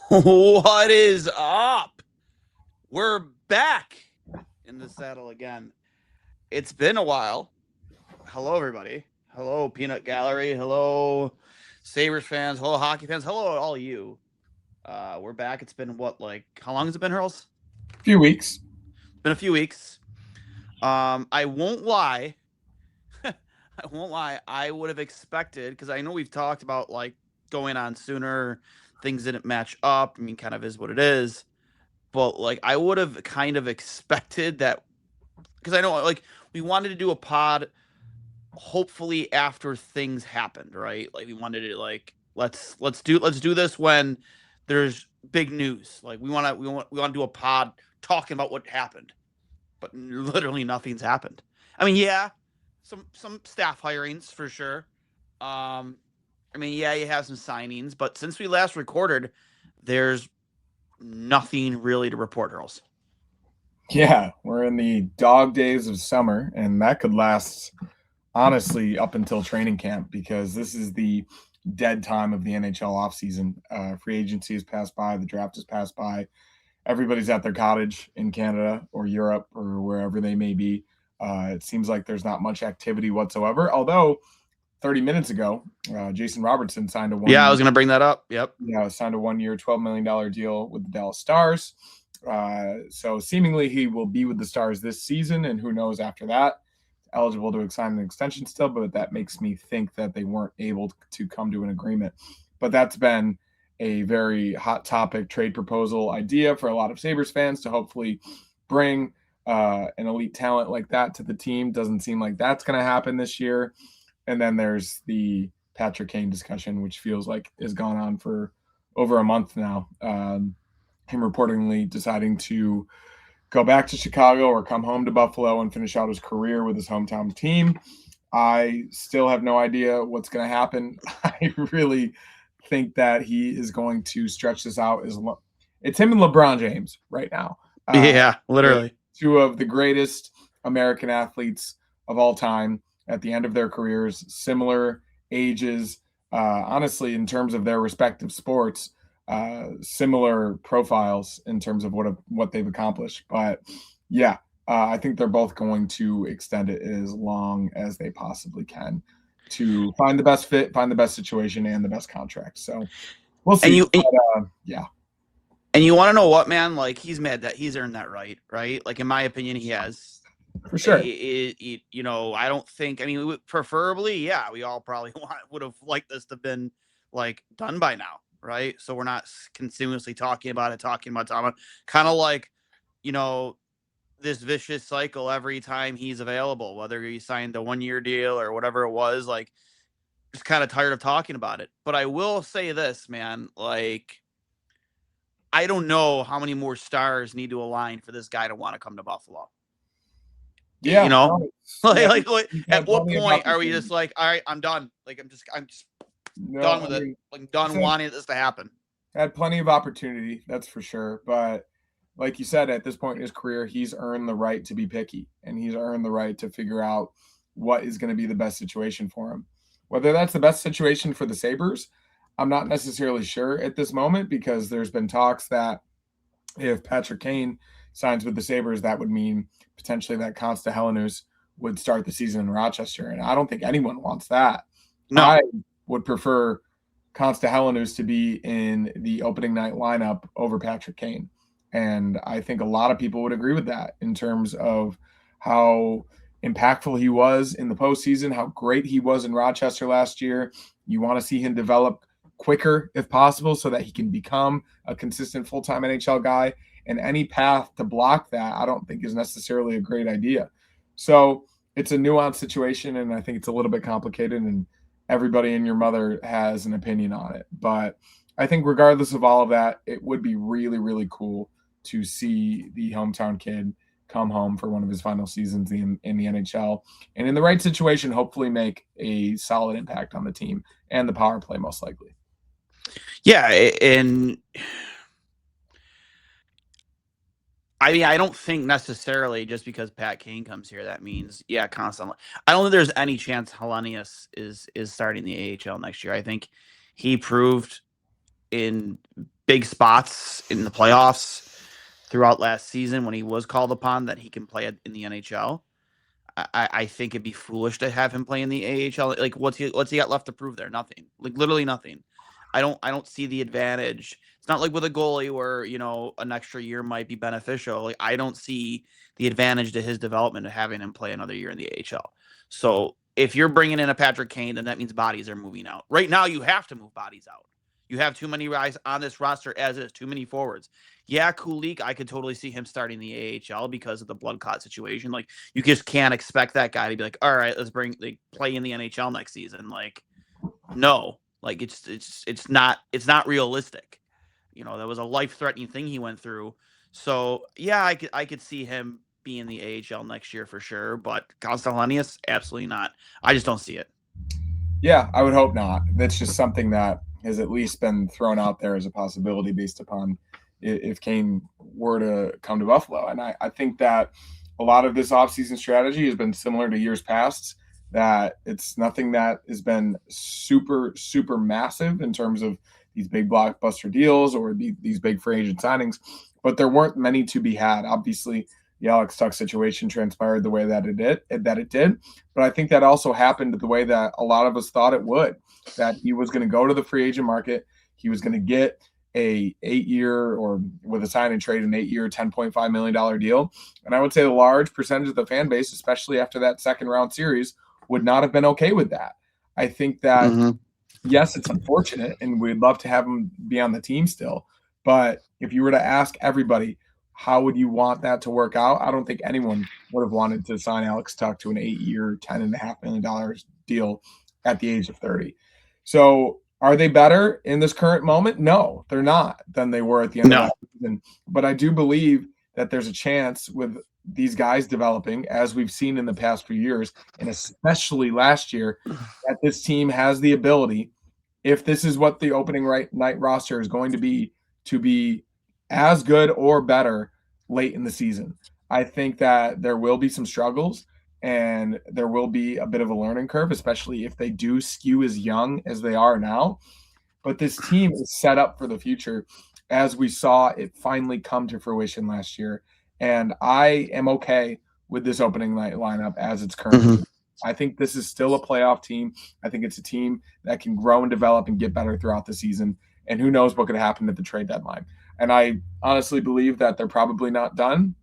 What is up? We're back in the saddle again. It's been a while. Hello, everybody. Hello, Peanut Gallery. Hello, Sabres fans. Hello, hockey fans. Hello, all of you. We're back. It's been how long has it been, Hurls? Few weeks. It's been a few weeks. I won't lie. I won't lie. I would have expected, because I know we've talked about going on sooner. Things didn't match up. I mean, kind of is what it is. But I would have kind of expected that, because I know we wanted to do a pod hopefully after things happened, right? Like we wanted to let's do this when there's big news. Like we want to do a pod talking about what happened, but literally nothing's happened. I mean, yeah, some staff hirings for sure. I mean, yeah, you have some signings, but since we last recorded, there's nothing really to report, girls. Yeah, we're in the dog days of summer, and that could last honestly up until training camp because this is the dead time of the NHL offseason. Free agency has passed by, the draft has passed by. Everybody's at their cottage in Canada or Europe or wherever they may be. It seems like there's not much activity whatsoever. Although 30 minutes ago, Jason Robertson signed a Yeah, I was gonna bring that up. Yep. signed a 1 year, $12 million deal with the Dallas Stars. So seemingly he will be with the Stars this season, and who knows after that. Eligible to sign an extension still, but that makes me think that they weren't able to come to an agreement. But that's been a very hot topic trade proposal idea for a lot of Sabres fans to hopefully bring an elite talent like that to the team. Doesn't seem like that's going to happen this year. And then there's the Patrick Kane discussion, which feels like has gone on for over a month now. Him reportedly deciding to go back to Chicago or come home to Buffalo and finish out his career with his hometown team. I still have no idea what's going to happen. I really think that he is going to stretch this out. It's him and LeBron James right now. Yeah, literally. Two of the greatest American athletes of all time at the end of their careers, similar ages, honestly, in terms of their respective sports, similar profiles in terms of what they've accomplished. But yeah, I think they're both going to extend it as long as they possibly can to find the best fit, find the best situation, and the best contract. So we'll see. Yeah. And you want to know what, man? Like, he's mad that he's earned that right? Like, in my opinion, he has. For sure. I don't think. I mean, preferably, yeah, we all probably would have liked this to have been done by now, right? So we're not continuously talking about it, kind of like, this vicious cycle every time he's available, whether he signed a 1 year deal or whatever it was. Like, just kind of tired of talking about it. But I will say this, man, I don't know how many more stars need to align for this guy to want to come to Buffalo. Yeah, at what point are we just all right, I'm done. I'm just done with it. I'm done wanting this to happen. Had plenty of opportunity, that's for sure. But like you said, at this point in his career, he's earned the right to be picky, and he's earned the right to figure out what is going to be the best situation for him. Whether that's the best situation for the Sabres, I'm not necessarily sure at this moment, because there's been talks that if Patrick Kane signs with the Sabres, that would mean potentially that 𝐃𝐨𝐬𝐿 would start the season in Rochester. And I don't think anyone wants that. No. I would prefer 𝐃𝐨𝐬𝐿 to be in the opening night lineup over Patrick Kane. And I think a lot of people would agree with that in terms of how impactful he was in the postseason, how great he was in Rochester last year. You want to see him develop quicker if possible so that he can become a consistent full-time NHL guy. And any path to block that, I don't think is necessarily a great idea. So it's a nuanced situation, and I think it's a little bit complicated, and everybody and your mother has an opinion on it. But I think regardless of all of that, it would be really, really cool to see the hometown kid come home for one of his final seasons in the NHL, and in the right situation, hopefully make a solid impact on the team and the power play, most likely. Yeah, and I mean, I don't think necessarily just because Pat Kane comes here, that means, constantly. I don't think there's any chance Hellenius is starting the AHL next year. I think he proved in big spots in the playoffs throughout last season when he was called upon that he can play in the NHL. I think it'd be foolish to have him play in the AHL. Like, what's he got left to prove there? Nothing. Like, literally nothing. I don't see the advantage. It's not like with a goalie where, you know, an extra year might be beneficial. Like, I don't see the advantage to his development of having him play another year in the AHL. So if you're bringing in a Patrick Kane, then that means bodies are moving out. Right now, you have to move bodies out. You have too many guys on this roster as is, too many forwards. Yeah, 𝐾𝐨𝐽, I could totally see him starting the AHL because of the blood clot situation. Like, you just can't expect that guy to be like, all right, let's play in the NHL next season. Like, no, like it's not realistic. You know, that was a life-threatening thing he went through. So yeah, I could see him being in the AHL next year for sure, but 𝐃𝐨𝐧'𝐭, absolutely not. I just don't see it. Yeah, I would hope not. That's just something that has at least been thrown out there as a possibility based upon if Kane were to come to Buffalo. And I think that a lot of this offseason strategy has been similar to years past, that it's nothing that has been super, super massive in terms of these big blockbuster deals or these big free agent signings, but there weren't many to be had. Obviously, the 𝐸𝐿 situation transpired the way that it did. But I think that also happened the way that a lot of us thought it would, that he was going to go to the free agent market. He was going to get a 8-year, or with a sign and trade, an 8-year, $10.5 million deal. And I would say a large percentage of the fan base, especially after that second round series, would not have been okay with that. I think that, yes, it's unfortunate and we'd love to have him be on the team still. But if you were to ask everybody, how would you want that to work out? I don't think anyone would have wanted to sign 𝐸𝐿 to an 8-year, $10.5 million deal at the age of 30. So are they better in this current moment? No, they're not than they were at the end of that season. But I do believe that there's a chance with these guys developing, as we've seen in the past few years, and especially last year, that this team has the ability, if this is what the opening night roster is going to be as good or better late in the season. I think that there will be some struggles and there will be a bit of a learning curve, especially if they do skew as young as they are now. But this team is set up for the future, as we saw it finally come to fruition last year. And I am okay with this opening night lineup as it's currently. I think this is still a playoff team. I think it's a team that can grow and develop and get better throughout the season. And who knows what could happen at the trade deadline. And I honestly believe that they're probably not done,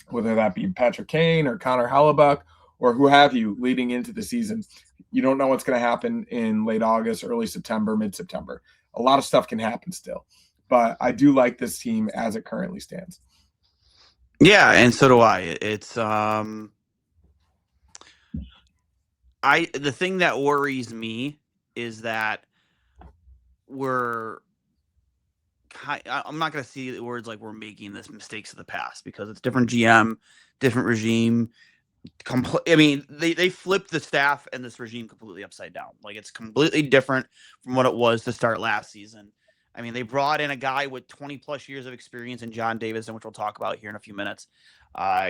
whether that be Patrick Kane or Connor Hellebuyck or who have you leading into the season. You don't know what's going to happen in late August, early September, mid-September. A lot of stuff can happen still. But I do like this team as it currently stands. Yeah, and so do I. It's the thing that worries me is that I'm not going to see the words like we're making this mistakes of the past, because it's different GM, different regime. I mean, they flipped the staff and this regime completely upside down. Like, it's completely different from what it was to start last season. I mean, they brought in a guy with 20 plus years of experience in John Davidson, which we'll talk about here in a few minutes.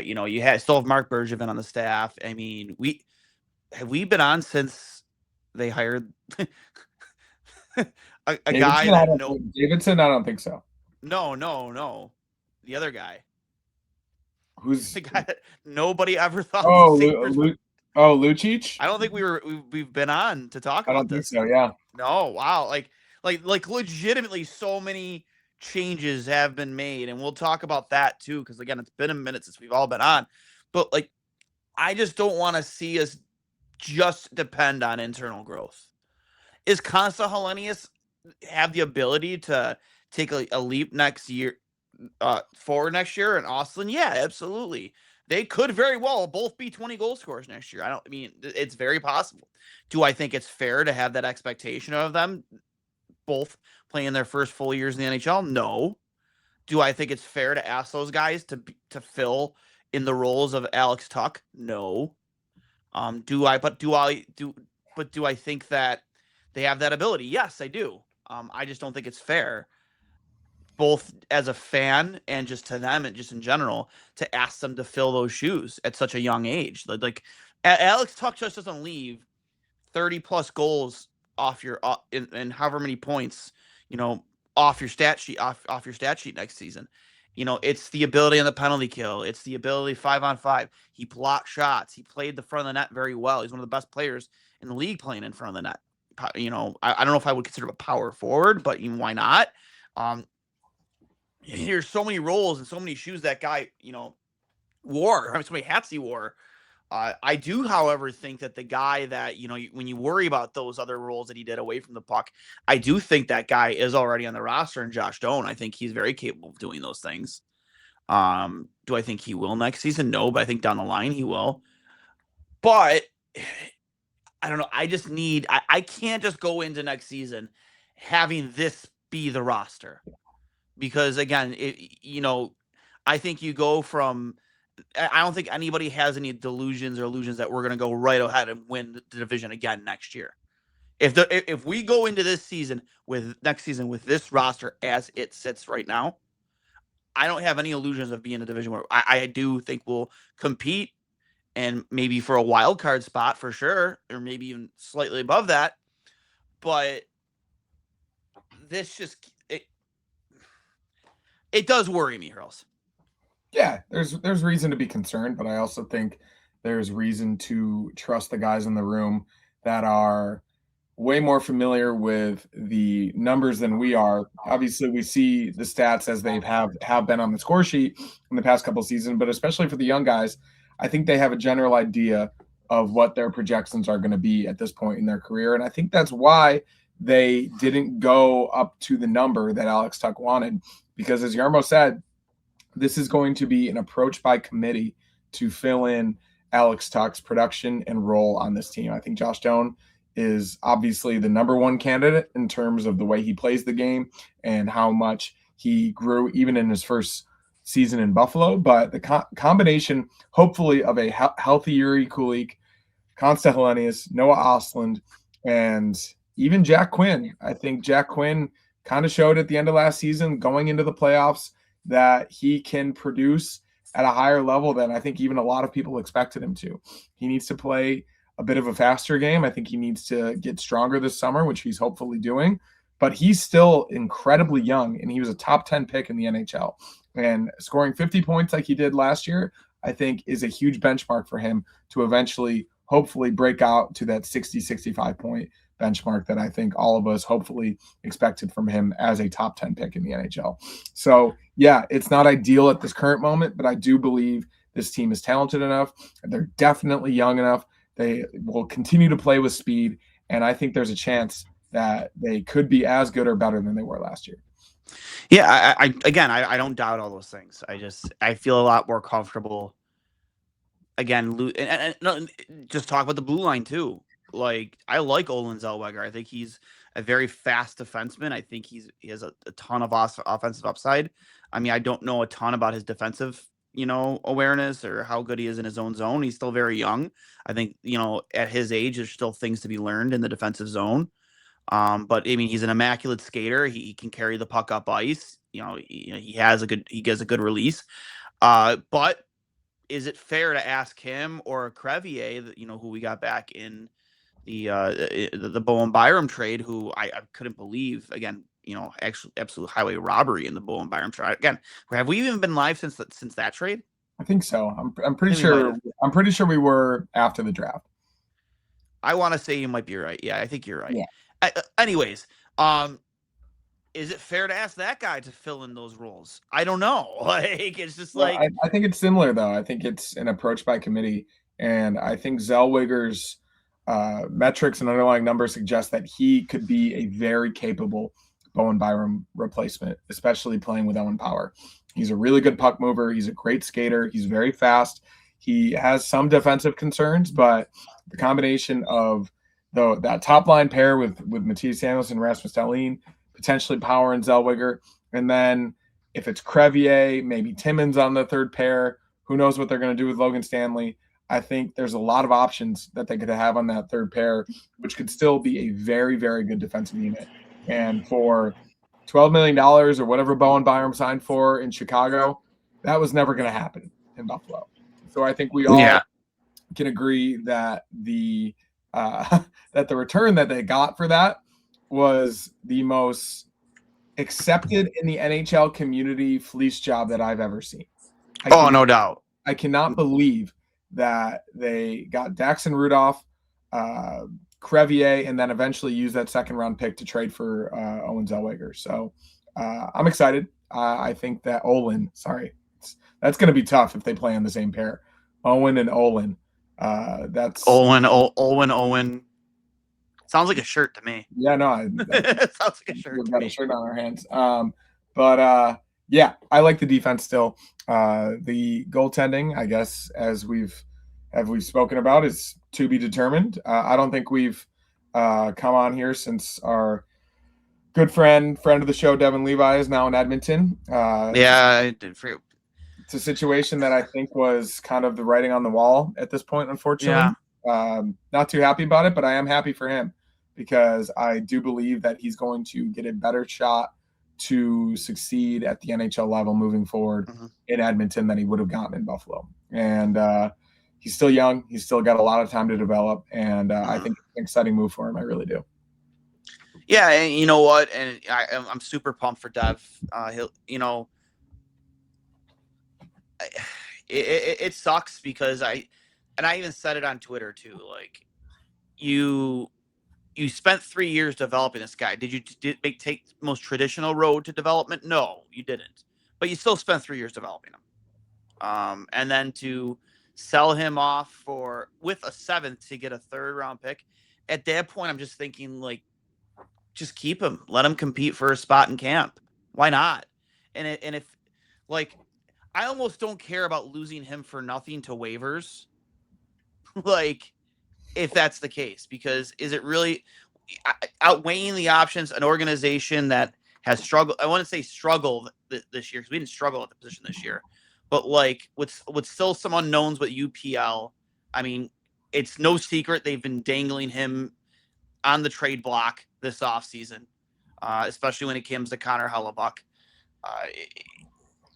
You know, you still have Mark Bergevin on the staff. I mean, we been on since they hired a guy that Davidson, I don't think so. No. The other guy. Who's the guy that nobody ever thought? 𝐿𝐶𝐐? I don't think we've been on to talk about this. I don't think so, yeah. No, wow. Like legitimately so many changes have been made, and we'll talk about that too, because again, it's been a minute since we've all been on. But like, I just don't want to see us just depend on internal growth. Is 𝐃𝐨𝐧'𝐭 Hellenius have the ability to take a leap next year, forward next year in Austin? Yeah, absolutely. They could very well both be 20 goal scorers next year. It's very possible. Do I think it's fair to have that expectation of them both playing their first full years in the NHL? No. Do I think it's fair to ask those guys to fill in the roles of 𝐸𝐿𝐶? No. Do I think that they have that ability? Yes, I do. I just don't think it's fair, both as a fan and just to them and just in general, to ask them to fill those shoes at such a young age. Like 𝐸𝐿𝐶 just doesn't leave 30 plus goals off your and however many points, you know, off your stat sheet next season. It's the ability on the penalty kill. It's the ability 5-on-5. He blocked shots. He played the front of the net very well. He's one of the best players in the league playing in front of the net. I don't know if I would consider him a power forward, but why not? There's so many roles and so many shoes that guy, wore. I mean, so many hats he wore. I do, however, think that the guy that, when you worry about those other roles that he did away from the puck, I do think that guy is already on the roster, and Josh Doan. I think he's very capable of doing those things. Do I think he will next season? No, but I think down the line he will. But I don't know. I just need, I can't just go into next season having this be the roster. Because again, I think you go from, I don't think anybody has any delusions or illusions that we're going to go right ahead and win the division again next year. If we go into this season with this roster as it sits right now, I don't have any illusions of being a division where I do think we'll compete and maybe for a wild card spot for sure, or maybe even slightly above that. But this just it does worry me, Hurls. Yeah, there's reason to be concerned, but I also think there's reason to trust the guys in the room that are way more familiar with the numbers than we are. Obviously, we see the stats as they have been on the score sheet in the past couple of seasons, but especially for the young guys, I think they have a general idea of what their projections are going to be at this point in their career. And I think that's why they didn't go up to the number that Alex Tuch wanted, because as Jarmo said, this is going to be an approach by committee to fill in Alex Tuch's production and role on this team. I think Josh Doan is obviously the number one candidate in terms of the way he plays the game and how much he grew even in his first season in Buffalo. But the combination, hopefully, of a healthy 𝐬𝐮𝐬𝐫𝐿𝐻, Connor Hellebuyck, Noah Ostlund, and even Jack Quinn. I think Jack Quinn kind of showed at the end of last season, going into the playoffs, that he can produce at a higher level than I think even a lot of people expected him to. He needs to play a bit of a faster game. I think he needs to get stronger this summer, which he's hopefully doing. But he's still incredibly young, and he was a top 10 pick in the NHL. And scoring 50 points like he did last year, I think is a huge benchmark for him to eventually, hopefully, break out to that 60, 65 point benchmark that I think all of us hopefully expected from him as a top 10 pick in the NHL. So, yeah, it's not ideal at this current moment, but I do believe this team is talented enough. They're definitely young enough. They will continue to play with speed, and I think there's a chance that they could be as good or better than they were last year. Yeah, I don't doubt all those things. I feel a lot more comfortable. Again, and just talk about the blue line too. Like, I like 𝐬𝐮𝐬𝐫𝐞. I think he's a very fast defenseman. I think he has a ton of offensive upside. I mean, I don't know a ton about his defensive, awareness or how good he is in his own zone. He's still very young. I think, at his age, there's still things to be learned in the defensive zone. But I mean, he's an immaculate skater. He can carry the puck up ice. He gets a good release. But is it fair to ask him or 𝐸𝐸𝐻, who we got back in the Bowen Byram trade, who I couldn't believe, again, actually absolute highway robbery in the Bowen Byram trade. Again, have we even been live since that trade? I think so. I'm pretty sure. I'm pretty sure we were after the draft. I want to say you might be right. Yeah, I think you're right. Yeah. Anyways, is it fair to ask that guy to fill in those roles? I don't know. Like, it's just like, I think it's similar though. I think it's an approach by committee, and I think Zellweger's metrics and underlying numbers suggest that he could be a very capable Bowen Byram replacement, especially playing with Owen Power. He's a really good puck mover. He's a great skater. He's very fast. He has some defensive concerns, but the combination of that top line pair with Mattias Samuelsson and Rasmus Dahlin, potentially Power and Zellweger, and then if it's 𝐸𝐸𝐻, maybe Timmins on the third pair, who knows what they're going to do with Logan Stanley. I think there's a lot of options that they could have on that third pair, which could still be a very, very good defensive unit. And for $12 million or whatever Bowen Byram signed for in Chicago, that was never going to happen in Buffalo. So I think we all can agree that the return that they got for that was the most accepted in the NHL community fleece job that I've ever seen. No doubt. I cannot believe that they got Daxon Rudolph, Crevier, and then eventually use that second round pick to trade for 𝐬𝐮𝐬𝐫𝐞. So I'm excited. I think that that's going to be tough if they play on the same pair. Owen and Olin. That's Owen. Sounds like a shirt to me. Yeah, no, it sounds like a shirt. We've got a shirt on our hands. Yeah, I like the defense still. The goaltending, I guess, as we've spoken about, is to be determined. I don't think we've come on here since our good friend of the show, Devin Levi, is now in Edmonton. I did for you. It's a situation that I think was kind of the writing on the wall at this point, unfortunately. Yeah. Not too happy about it, but I am happy for him because I do believe that he's going to get a better shot to succeed at the NHL level moving forward in Edmonton than he would have gotten in Buffalo. And he's still young. He's still got a lot of time to develop. And I think it's an exciting move for him. I really do. Yeah, and you know what? And I'm super pumped for Dev. It sucks because I even said it on Twitter too. Like, you spent 3 years developing this guy. Did you take the most traditional road to development? No, you didn't. But you still spent 3 years developing him. And then to sell him off with a 7th to get a 3rd round pick. At that point, I'm just thinking, like, just keep him. Let him compete for a spot in camp. Why not? And if, like, I almost don't care about losing him for nothing to waivers. Like, if that's the case, because is it really outweighing the options? An organization that has struggled, I want to say struggled this year, because we didn't struggle at the position this year, but like with still some unknowns with UPL. I mean, it's no secret they've been dangling him on the trade block this offseason, especially when it comes to Connor Hellebuyck.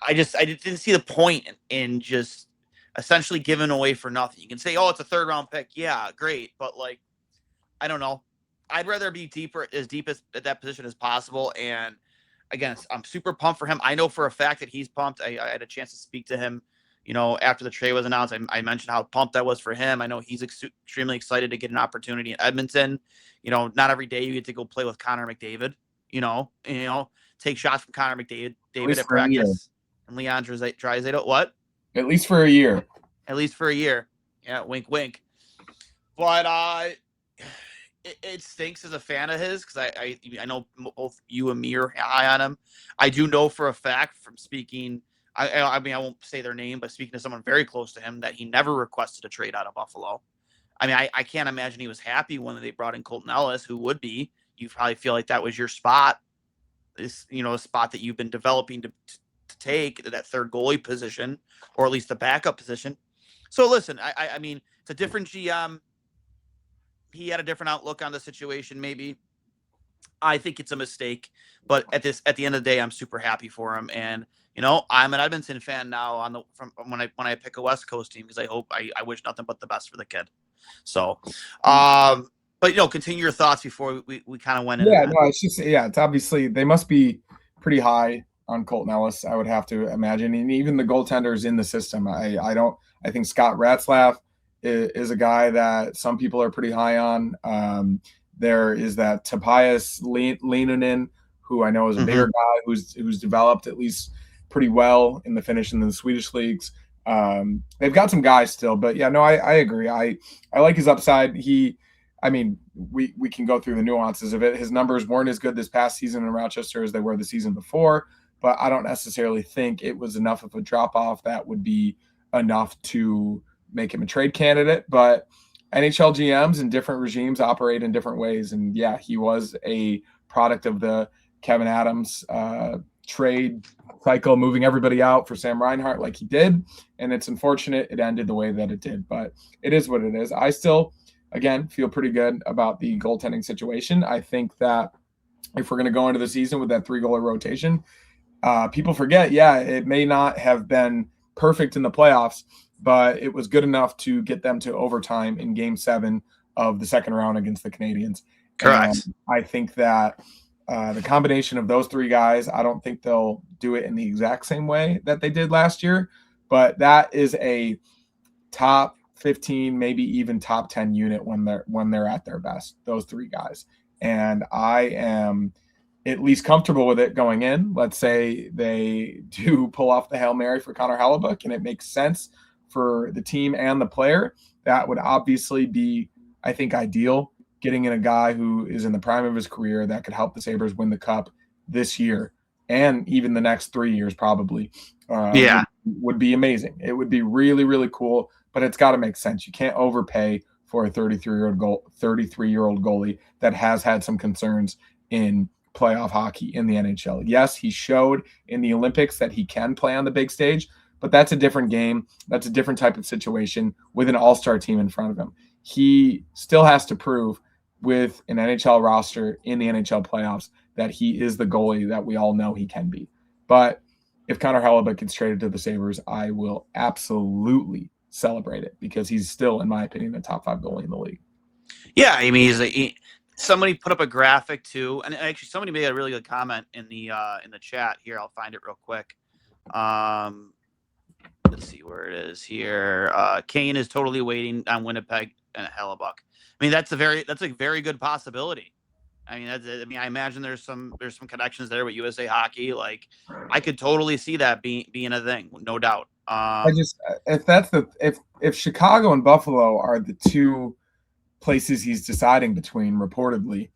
I didn't see the point in just essentially giving away for nothing. You can say, oh, it's a 3rd round pick. Yeah, great. But, like, I don't know. I'd rather be as deep at that position as possible. And again, I'm super pumped for him. I know for a fact that he's pumped. I had a chance to speak to him, after the trade was announced. I mentioned how pumped I was for him. I know he's extremely excited to get an opportunity in Edmonton. Not every day you get to go play with Connor McDavid, take shots from Connor McDavid at practice. And Leon Draisaitl, what? At least for a year. At least for a year. Yeah, wink, wink. But it stinks as a fan of his because I know both you and me are high on him. I do know for a fact from speaking, I mean, I won't say their name, but speaking to someone very close to him, that he never requested a trade out of Buffalo. I mean, I can't imagine he was happy when they brought in Colton Ellis, who would be. You probably feel like that was your spot. This, a spot that you've been developing to take, that 3rd goalie position, or at least the backup position. So listen, I mean, it's a different GM. He had a different outlook on the situation. Maybe I think it's a mistake, but at the end of the day, I'm super happy for him. And I'm an Edmonton fan now from when I pick a West Coast team, because I wish nothing but the best for the kid. So, but continue your thoughts before we kind of went in. Yeah, no, it's just it's obviously they must be pretty high on Colton Ellis, I would have to imagine, and even the goaltenders in the system. I think Scott Ratzlaff is a guy that some people are pretty high on. There is that Tobias Leinonen, who I know is a bigger guy who's developed at least pretty well in the Finnish and the Swedish leagues. They've got some guys still, but yeah, no, I agree. I like his upside. We can go through the nuances of it. His numbers weren't as good this past season in Rochester as they were the season before, but I don't necessarily think it was enough of a drop-off that would be enough to make him a trade candidate. But NHL GMs and different regimes operate in different ways. And yeah, he was a product of the Kevin Adams trade cycle, moving everybody out for Sam Reinhart like he did. And it's unfortunate it ended the way that it did, but it is what it is. I still, again, feel pretty good about the goaltending situation. I think that if we're going to go into the season with that 3-goalie rotation, people forget, it may not have been perfect in the playoffs, but it was good enough to get them to overtime in Game 7 of the second round against the Canadiens. Correct. And I think that The combination of those three guys, I don't think they'll do it in the exact same way that they did last year, but that is a top 15, maybe even top 10 unit when they're at their best, those three guys. And I am at least comfortable with it going in. Let's say they do pull off the Hail Mary for Connor Hellebuyck and it makes sense for the team and the player. That would obviously be, I think, ideal, getting in a guy who is in the prime of his career that could help the Sabres win the cup this year and even the next 3 years probably. Would be amazing. It would be really, really cool, but it's got to make sense. You can't overpay for a 33-year-old goalie that has had some concerns in playoff hockey in the NHL. Yes, he showed in the Olympics that he can play on the big stage, but that's a different game. That's a different type of situation with an all-star team in front of him. He still has to prove with an NHL roster in the NHL playoffs that he is the goalie that we all know he can be. But if Connor Hellebuyck gets traded to the Sabres, I will absolutely celebrate it because he's still, in my opinion, a top 5 goalie in the league. Yeah, I mean, somebody put up a graphic too, and actually somebody made a really good comment in the chat here. I'll find it real quick. Let's see where it is here. Kane is totally waiting on Winnipeg and Hellebuyck. I mean, that's a very good possibility. I mean, I imagine there's some connections there with USA Hockey. Like, I could totally see that being a thing, no doubt. If Chicago and Buffalo are the two places he's deciding between, reportedly,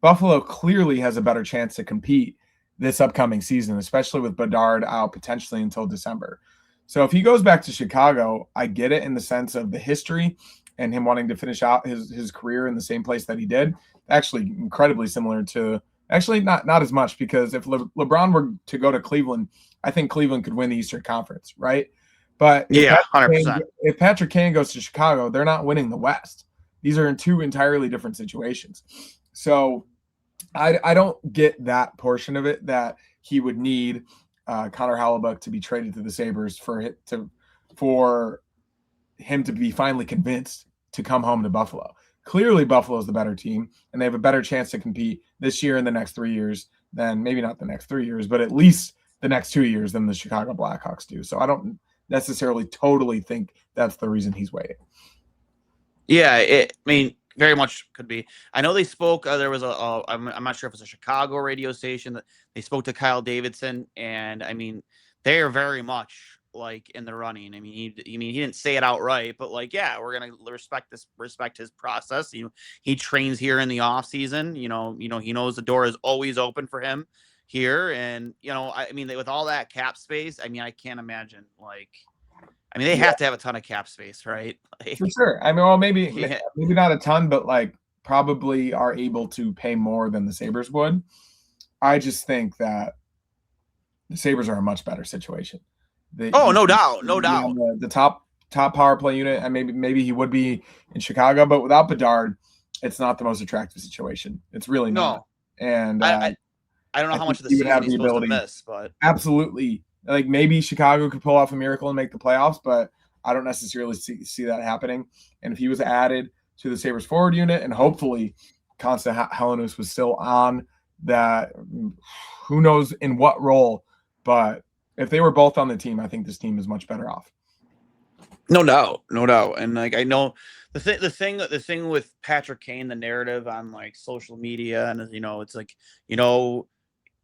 Buffalo clearly has a better chance to compete this upcoming season, especially with Bedard out potentially until December. So if he goes back to Chicago, I get it in the sense of the history and him wanting to finish out his career in the same place that he did. Actually, incredibly similar to – actually, not as much, because if LeBron were to go to Cleveland, I think Cleveland could win the Eastern Conference, right? But yeah, 100%. If Patrick Kane goes to Chicago, they're not winning the West. These are in two entirely different situations. So I don't get that portion of it, that he would need Connor Hellebuyck to be traded to the Sabres for him to be finally convinced to come home to Buffalo. Clearly, Buffalo is the better team, and they have a better chance to compete this year and the next 3 years than, maybe not the next 3 years, but at least the next 2 years than the Chicago Blackhawks do. So I don't necessarily totally think that's the reason he's waiting. Yeah, I mean, very much could be. I know they spoke. There was I'm not sure if it's a Chicago radio station that they spoke to Kyle Davidson, and I mean, they are very much like in the running. I mean, he didn't say it outright, but like, yeah, we're gonna respect his process. He trains here in the off season. He knows the door is always open for him here, and I mean, with all that cap space, I mean, I can't imagine they have to have a ton of cap space, right? For sure. I mean, well, maybe not a ton, but like probably are able to pay more than the Sabres would. I just think that the Sabres are a much better situation. No doubt. The top power play unit, and maybe he would be in Chicago, but without Bedard, it's not the most attractive situation. It's really not. And I don't know how much of the season he's supposed to miss, but absolutely. Like, maybe Chicago could pull off a miracle and make the playoffs, but I don't necessarily see that happening. And if he was added to the Sabres forward unit, and hopefully Constant Helenius was still on that, who knows in what role, but if they were both on the team, I think this team is much better off. No doubt. And like, I know the thing with Patrick Kane, the narrative on like social media, and it's like,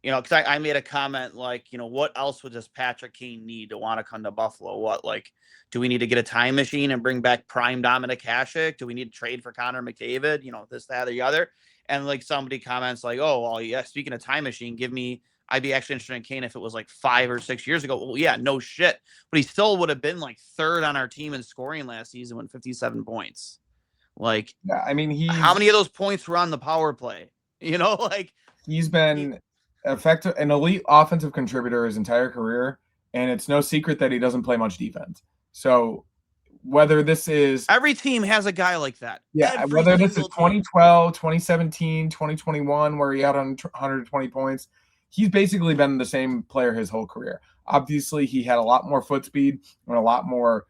because I made a comment like, what else would just Patrick Kane need to want to come to Buffalo? What, like, do we need to get a time machine and bring back prime Dominik Hasek? Do we need to trade for Connor McDavid? This, that, or the other. And like somebody comments like, oh, well, yeah, speaking of time machine, I'd be actually interested in Kane if it was like 5 or 6 years ago. Well, yeah, no shit. But he still would have been like third on our team in scoring last season with 57 points. Like, yeah, I mean, how many of those points were on the power play? Like, he's been effective, an elite offensive contributor his entire career, and it's no secret that he doesn't play much defense. So whether this is every team has a guy like that. Yeah, whether this is 2012, 2017, 2021, where he had 120 points, he's basically been the same player his whole career. Obviously, he had a lot more foot speed and a lot more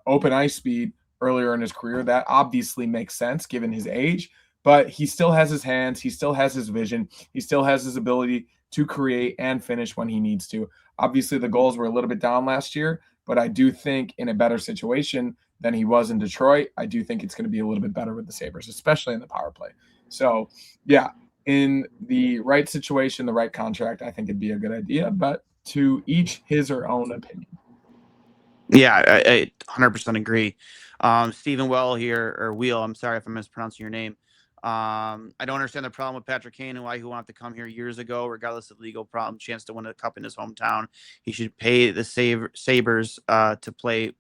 open ice speed earlier in his career. That obviously makes sense given his age. but he still has his hands. He still has his vision. He still has his ability to create and finish when he needs to. Obviously, the goals were a little bit down last year, but I do think in a better situation than he was in Detroit, I do think it's going to be a little bit better with the Sabres, especially in the power play. So, yeah, in the right situation, the right contract, I think it'd be a good idea, but to each his or own opinion. Yeah, I 100% agree. Stephen Well here, or Wheel, I'm sorry if I'm mispronouncing your name. I don't understand the problem with Patrick Kane and why he wanted to come here years ago, regardless of legal problem, chance to win a cup in his hometown. He should pay the Sabres to play.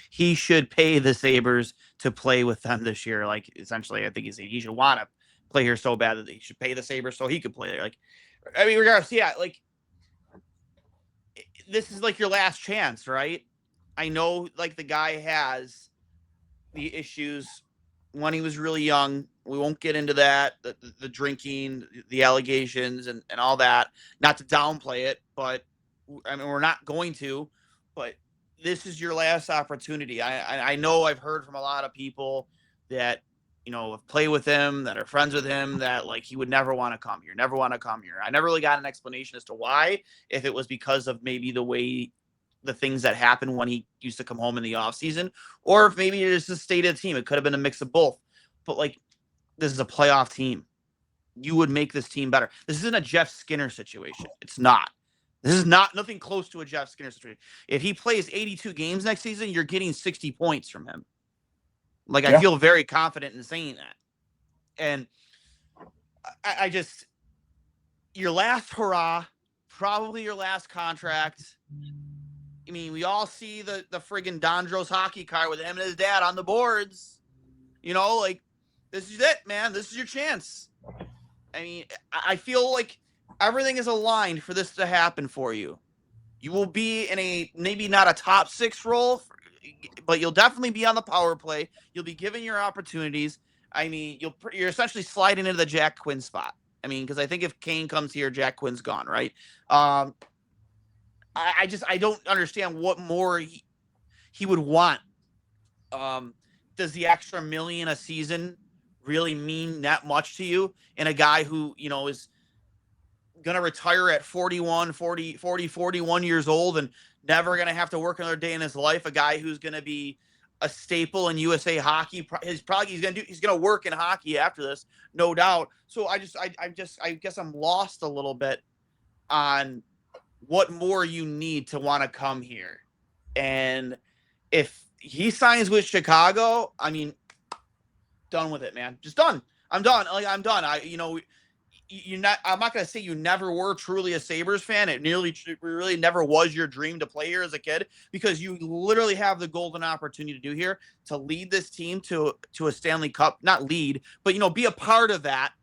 He should pay the Sabres to play with them this year. Like, essentially, I think he should want to play here so bad that he should pay the Sabres so he could play there. Like, I mean, regardless, yeah, like, this is like your last chance, right? I know, like, the guy has the issues when he was really young. We won't get into that, the drinking, the allegations, and all that. Not to downplay it, but I mean, we're not going to. But this is your last opportunity. I know I've heard from a lot of people that, you know, have played with him, that are friends with him, that, like, he would never want to come here, never want to come here. I never really got an explanation as to why, if it was because of maybe the way the things that happened when he used to come home in the offseason, or if maybe it's the state of the team. It could have been a mix of both. But, like, this is a playoff team. You would make this team better. This isn't a Jeff Skinner situation. It's not. This is nothing close to a Jeff Skinner situation. If he plays 82 games next season, you're getting 60 points from him. Like, I feel very confident in saying that. And I just, your last hurrah, probably your last contract. I mean, we all see the friggin' Dondros hockey card with him and his dad on the boards. You know, like, this is it, man. This is your chance. I mean, I feel like everything is aligned for this to happen for you. You will be in a, maybe not a top 6 role, but you'll definitely be on the power play. You'll be given your opportunities. I mean, you're essentially sliding into the Jack Quinn spot. I mean, because I think if Kane comes here, Jack Quinn's gone, right? I don't understand what more he would want. Does the extra $1 million a season really mean that much to you? And a guy who, you know, is going to retire at 41 years old and never going to have to work another day in his life. A guy who's going to be a staple in USA hockey. He's going to work in hockey after this, no doubt. So I guess I'm lost a little bit on what more you need to want to come here. And if he signs with Chicago, I mean, done with it, man. Just done. I'm done. Like, I'm done. I'm not going to say you never were truly a Sabres fan. It really never was your dream to play here as a kid, because you literally have the golden opportunity to do here, to lead this team to a Stanley Cup, not lead, but, you know, be a part of that,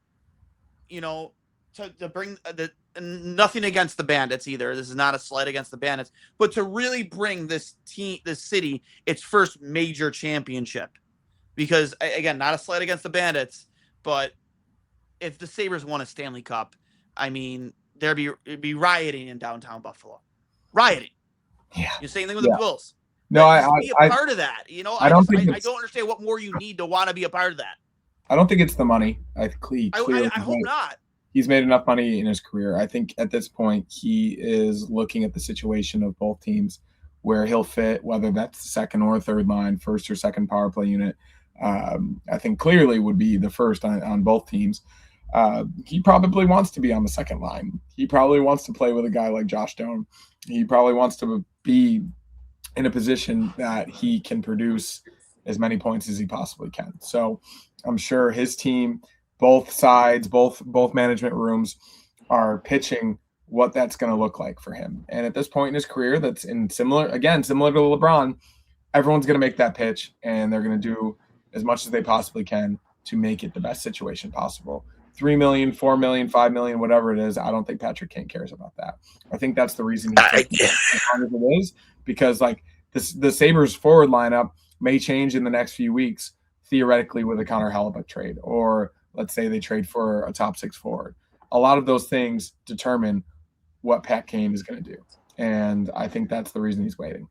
you know, to bring nothing against the Bandits either. This is not a slight against the Bandits, but to really bring this city, its first major championship. Because, again, not a slight against the Bandits, but if the Sabres won a Stanley Cup, I mean, it'd be rioting in downtown Buffalo. Rioting. Yeah. The same thing with the Bills. No, be a part of that. You know, I don't understand what more you need to want to be a part of that. I don't think it's the money. I hope not. He's made enough money in his career. I think at this point he is looking at the situation of both teams, where he'll fit, whether that's the second or third line, first or second power play unit. I think clearly would be the first on both teams. He probably wants to be on the second line. He probably wants to play with a guy like Josh Doan. He probably wants to be in a position that he can produce as many points as he possibly can. So I'm sure his team, both sides, both management rooms are pitching what that's going to look like for him. And at this point in his career, that's similar to LeBron, everyone's going to make that pitch, and they're going to do as much as they possibly can to make it the best situation possible. $3 million, $4 million, $5 million, whatever it is, I don't think Patrick Kane cares about that. I think that's the reason he's as hard as it is, because, like, the Sabres forward lineup may change in the next few weeks, theoretically, with a Connor Hellebuyck trade, or let's say they trade for a top 6 forward. A lot of those things determine what Pat Kane is going to do, and I think that's the reason he's waiting.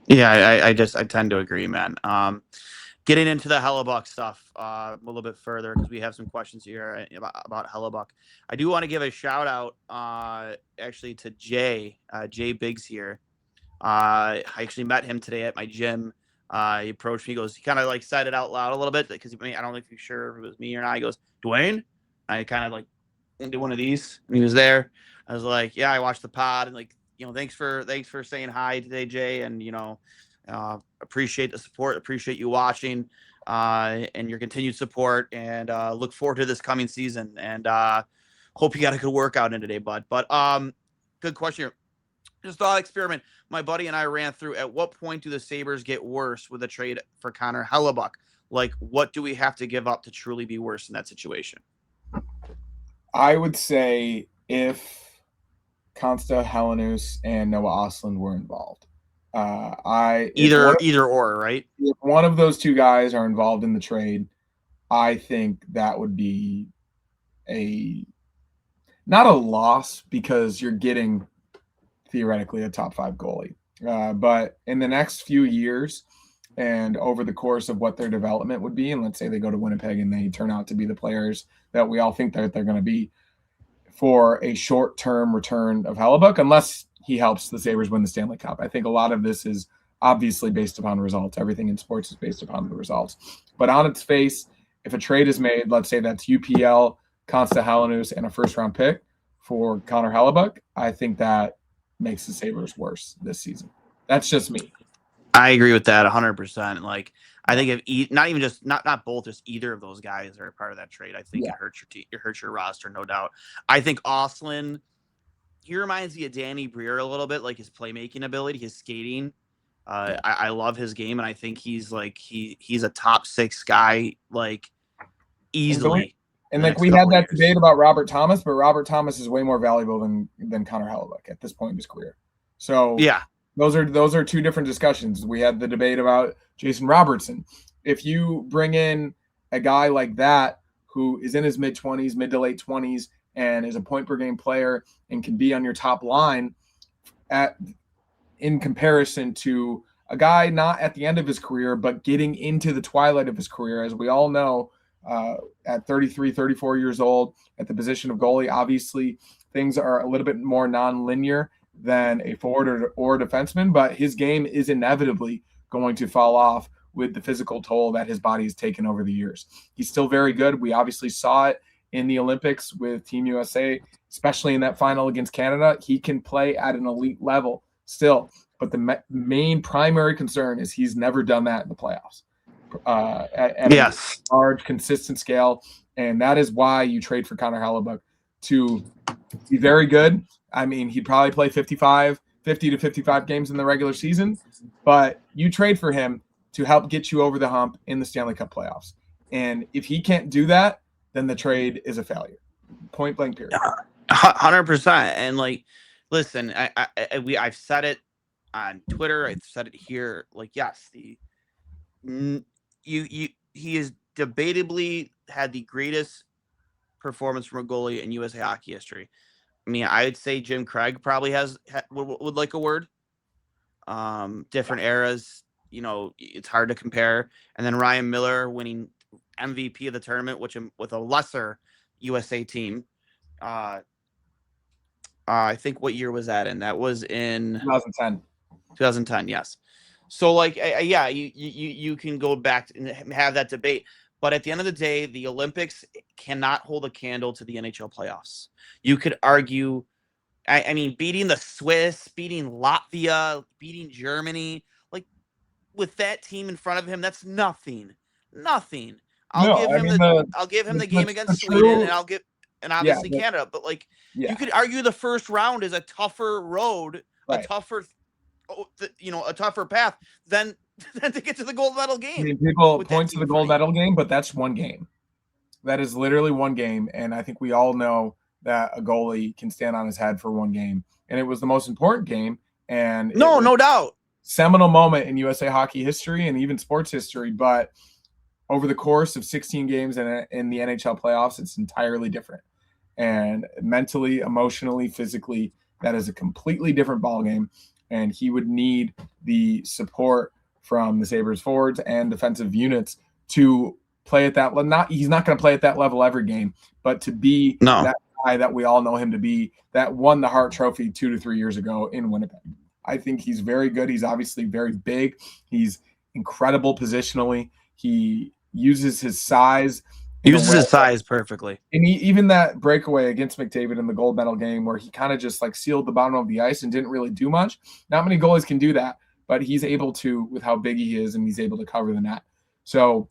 Yeah, I tend to agree, man. getting into the Hellebuyck stuff a little bit further, because we have some questions here about Hellebuyck. I do want to give a shout out actually to 𝐬𝐝𝐫𝐞𝐿 here. I actually met him today at my gym. He approached me, he kind of like said it out loud a little bit, because I don't know if you're sure if it was me or not. He goes, "Duane?" I kind of like did one of these, and he was there. I was like, "Yeah, I watched the pod, and like, thanks for saying hi today, Jay, and appreciate the support, appreciate you watching, and your continued support, and look forward to this coming season, and hope you got a good workout in today, bud." But good question here. Just thought experiment my buddy and I ran through. At what point do the Sabres get worse with a trade for Connor Hellebuyck? Like, what do we have to give up to truly be worse in that situation? I would say if 𝐃𝐨𝐧'𝐭, 𝐬𝐮𝐬𝐜𝐫𝐤, and Noah Ostlund were involved. Either or, right? If one of those two guys are involved in the trade, I think that would be not a loss, because you're getting theoretically a top 5 goalie. But in the next few years and over the course of what their development would be, and let's say they go to Winnipeg and they turn out to be the players that we all think that they're going to be, for a short-term return of Hellebuyck, unless he helps the Sabres win the Stanley Cup. I think a lot of this is obviously based upon results. Everything in sports is based upon the results. But on its face, if a trade is made, let's say that's UPL, 𝐃𝐨𝐧'𝐭, 𝐬𝐮𝐬𝐜𝐫𝐤, and a first-round pick for Connor Hellebuyck, I think that makes the Sabres worse this season. That's just me. I agree with that 100%. Like, I think if not even just not both, just either of those guys are a part of that trade, I think it hurts your roster, no doubt. I think Ostlund, he reminds me of Danny Briere a little bit, like his playmaking ability, his skating. I love his game, and I think he's like he's a top 6 guy, like, easily. And like, we had that debate about Robert Thomas, but Robert Thomas is way more valuable than Connor Hellebuyck at this point in his career. So yeah, those are two different discussions. We had the debate about Jason Robertson. If you bring in a guy like that who is in his mid to late 20s, and is a point per game player and can be on your top line, in comparison to a guy not at the end of his career, but getting into the twilight of his career, as we all know, at 33, 34 years old, at the position of goalie, obviously things are a little bit more non-linear than a forward or defenseman, but his game is inevitably going to fall off with the physical toll that his body has taken over the years. He's still very good. We obviously saw it in the Olympics with Team USA, especially in that final against Canada. He can play at an elite level still, but the main primary concern is he's never done that in the playoffs at a large, consistent scale, and that is why you trade for Connor Hellebuyck to be very good. I mean, he'd probably play 50 to 55 games in the regular season, but you trade for him to help get you over the hump in the Stanley Cup playoffs. And if he can't do that, then the trade is a failure. Point blank period. 100%. And like, listen, I've said it on Twitter. I've said it here. Like, yes, he is debatably had the greatest performance from a goalie in USA hockey history. I mean, I would say Jim Craig probably would like a word. Different eras, it's hard to compare. And then Ryan Miller winning MVP of the tournament, which with a lesser USA team. I think, what year was that in? That was in 2010. 2010, yes. So like, yeah, you can go back and have that debate, but at the end of the day, the Olympics cannot hold a candle to the NHL playoffs. You could argue, I mean, beating the Swiss, beating Latvia, beating Germany, like, with that team in front of him, that's nothing. I'll give him the game against Sweden, and obviously Canada. But like, you could argue the first round is a tougher road, a tougher path than to get to the gold medal game. I mean, people point to the gold medal game, but that's one game. That is literally one game, and I think we all know that a goalie can stand on his head for one game, and it was the most important game. And no doubt, seminal moment in USA hockey history and even sports history. But over the course of 16 games in the NHL playoffs, it's entirely different. And mentally, emotionally, physically, that is a completely different ballgame. And he would need the support from the Sabres forwards and defensive units to play at that level. He's not going to play at that level every game, but to be that guy that we all know him to be, that won the Hart Trophy 2 to 3 years ago in Winnipeg. I think he's very good. He's obviously very big. He's incredible positionally. He uses his size. Uses his size perfectly. And even that breakaway against McDavid in the gold medal game where he kind of just like sealed the bottom of the ice and didn't really do much. Not many goalies can do that, but he's able to with how big he is, and he's able to cover the net. So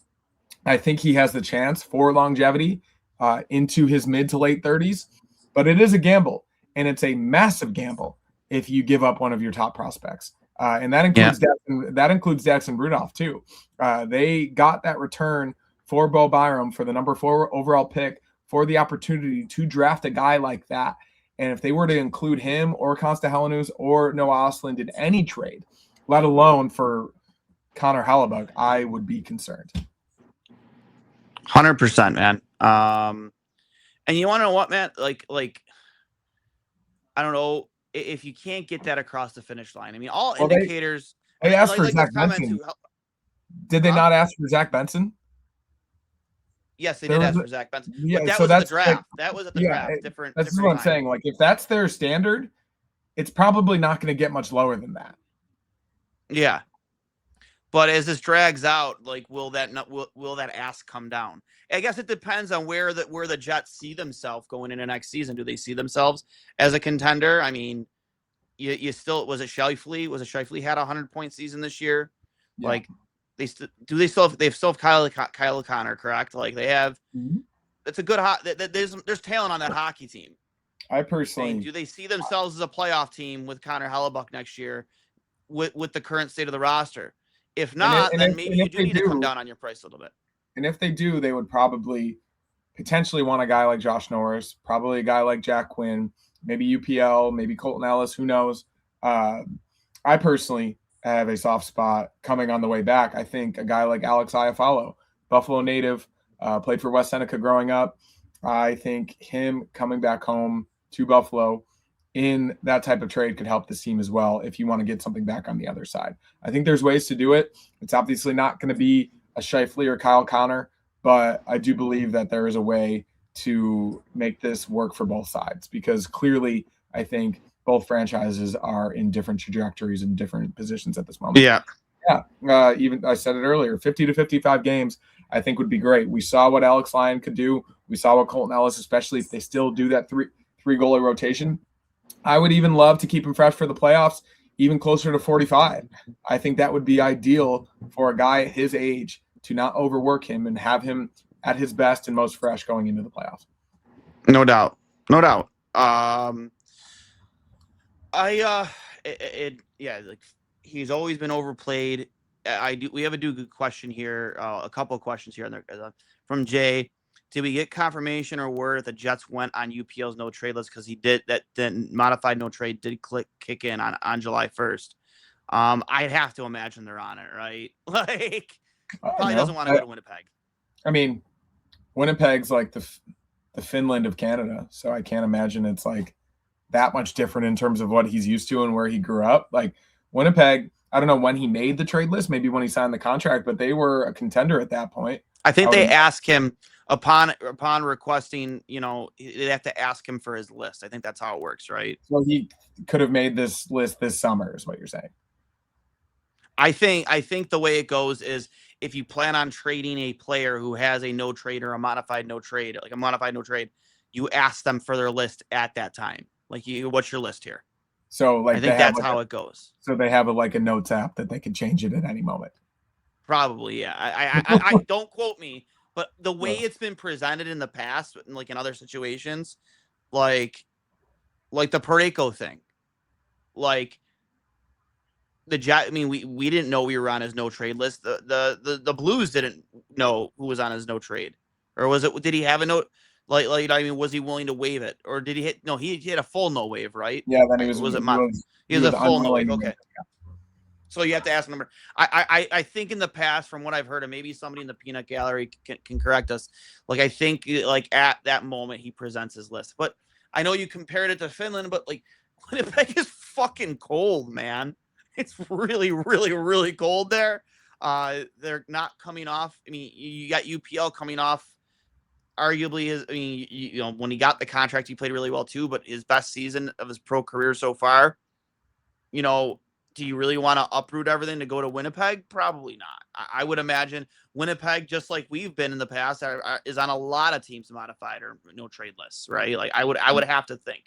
I think he has the chance for longevity into his mid to late 30s, but it is a gamble, and it's a massive gamble if you give up one of your top prospects. And that includes Jackson Rudolph too. They got that return for Bo Byram for the number 4 overall pick for the opportunity to draft a guy like that. And if they were to include him or Konsta Helenius or Noah Ostlund in any trade, let alone for Connor Hellebuyck, I would be concerned. 100%, man. And you want to know what, man? Like, I don't know if you can't get that across the finish line. I mean, all indicators. They asked for Zach Benson. Did they not ask for Zach Benson? Yes, they did ask for Zach Benson. Yeah, that so was that's at the draft. That was at the draft. Different. That's what I'm saying. Like, if that's their standard, it's probably not going to get much lower than that. Yeah, but as this drags out, like, will that ask come down? I guess it depends on where the Jets see themselves going into next season. Do they see themselves as a contender? I mean, you still was it Scheifele? Was it Scheifele had a 100-point season this year? Yeah. Like. They still have Kyle O'Connor, correct? Like they have, it's a good there's talent on that hockey team. I personally do they see themselves as a playoff team with Connor Hellebuyck next year, with the current state of the roster? If not, then maybe you do need to come down on your price a little bit. And if they do, they would probably potentially want a guy like Josh Norris, probably a guy like Jack Quinn, maybe UPL, maybe Colton Ellis, who knows? I personally have a soft spot coming on the way back. I think a guy like Alex Iafallo, Buffalo native, played for West Seneca growing up. I think him coming back home to Buffalo in that type of trade could help this team as well if you want to get something back on the other side. I think there's ways to do it. It's obviously not going to be a Scheifele or Kyle Connor, but I do believe that there is a way to make this work for both sides because clearly I think both franchises are in different trajectories and different positions at this moment. Yeah. Even I said it earlier, 50 to 55 games, I think would be great. We saw what Alex Lyon could do. We saw what Colton Ellis, especially if they still do that three goalie rotation. I would even love to keep him fresh for the playoffs, even closer to 45. I think that would be ideal for a guy at his age to not overwork him and have him at his best and most fresh going into the playoffs. No doubt. Like he's always been overplayed. We have a good question here. A couple of questions here from Jay. Did we get confirmation or word that the Jets went on UPL's no trade list because he did that? Then modified no trade did kick in on July 1st. I'd have to imagine they're on it, right? Like probably doesn't want to go to Winnipeg. I mean, Winnipeg's like the Finland of Canada, so I can't imagine it's like that much different in terms of what he's used to and where he grew up. Like Winnipeg, I don't know when he made the trade list, maybe when he signed the contract, but they were a contender at that point. I think they asked him upon requesting, they have to ask him for his list. I think that's how it works, right? So he could have made this list this summer is what you're saying. I think the way it goes is if you plan on trading a player who has a no trade or a modified no trade, like a modified no trade, you ask them for their list at that time. Like, what's your list here? So, like, I think that's how it goes. So they have a notes app that they can change it at any moment. Probably, yeah. I don't quote me, but the way it's been presented in the past, like in other situations, like the Parayko thing, like the Jet. I mean, we didn't know we were on his no trade list. The Blues didn't know who was on his no trade, or was it? Did he have a note? Like, I mean, was he willing to waive it, or did he hit? No, he had a full no waive, right? Yeah, then he was. He was a full no waive. Okay. Yeah. So you have to ask him. I think in the past, from what I've heard, and maybe somebody in the peanut gallery can correct us. Like, I think like at that moment he presents his list, but I know you compared it to Finland, but like Winnipeg is fucking cold, man. It's really, really, really cold there. They're not coming off. I mean, you got UPL coming off. Arguably, when he got the contract, he played really well too. But his best season of his pro career so far. Do you really want to uproot everything to go to Winnipeg? Probably not. I would imagine Winnipeg, just like we've been in the past, is on a lot of teams modified or no trade lists, right? Like I would have to think.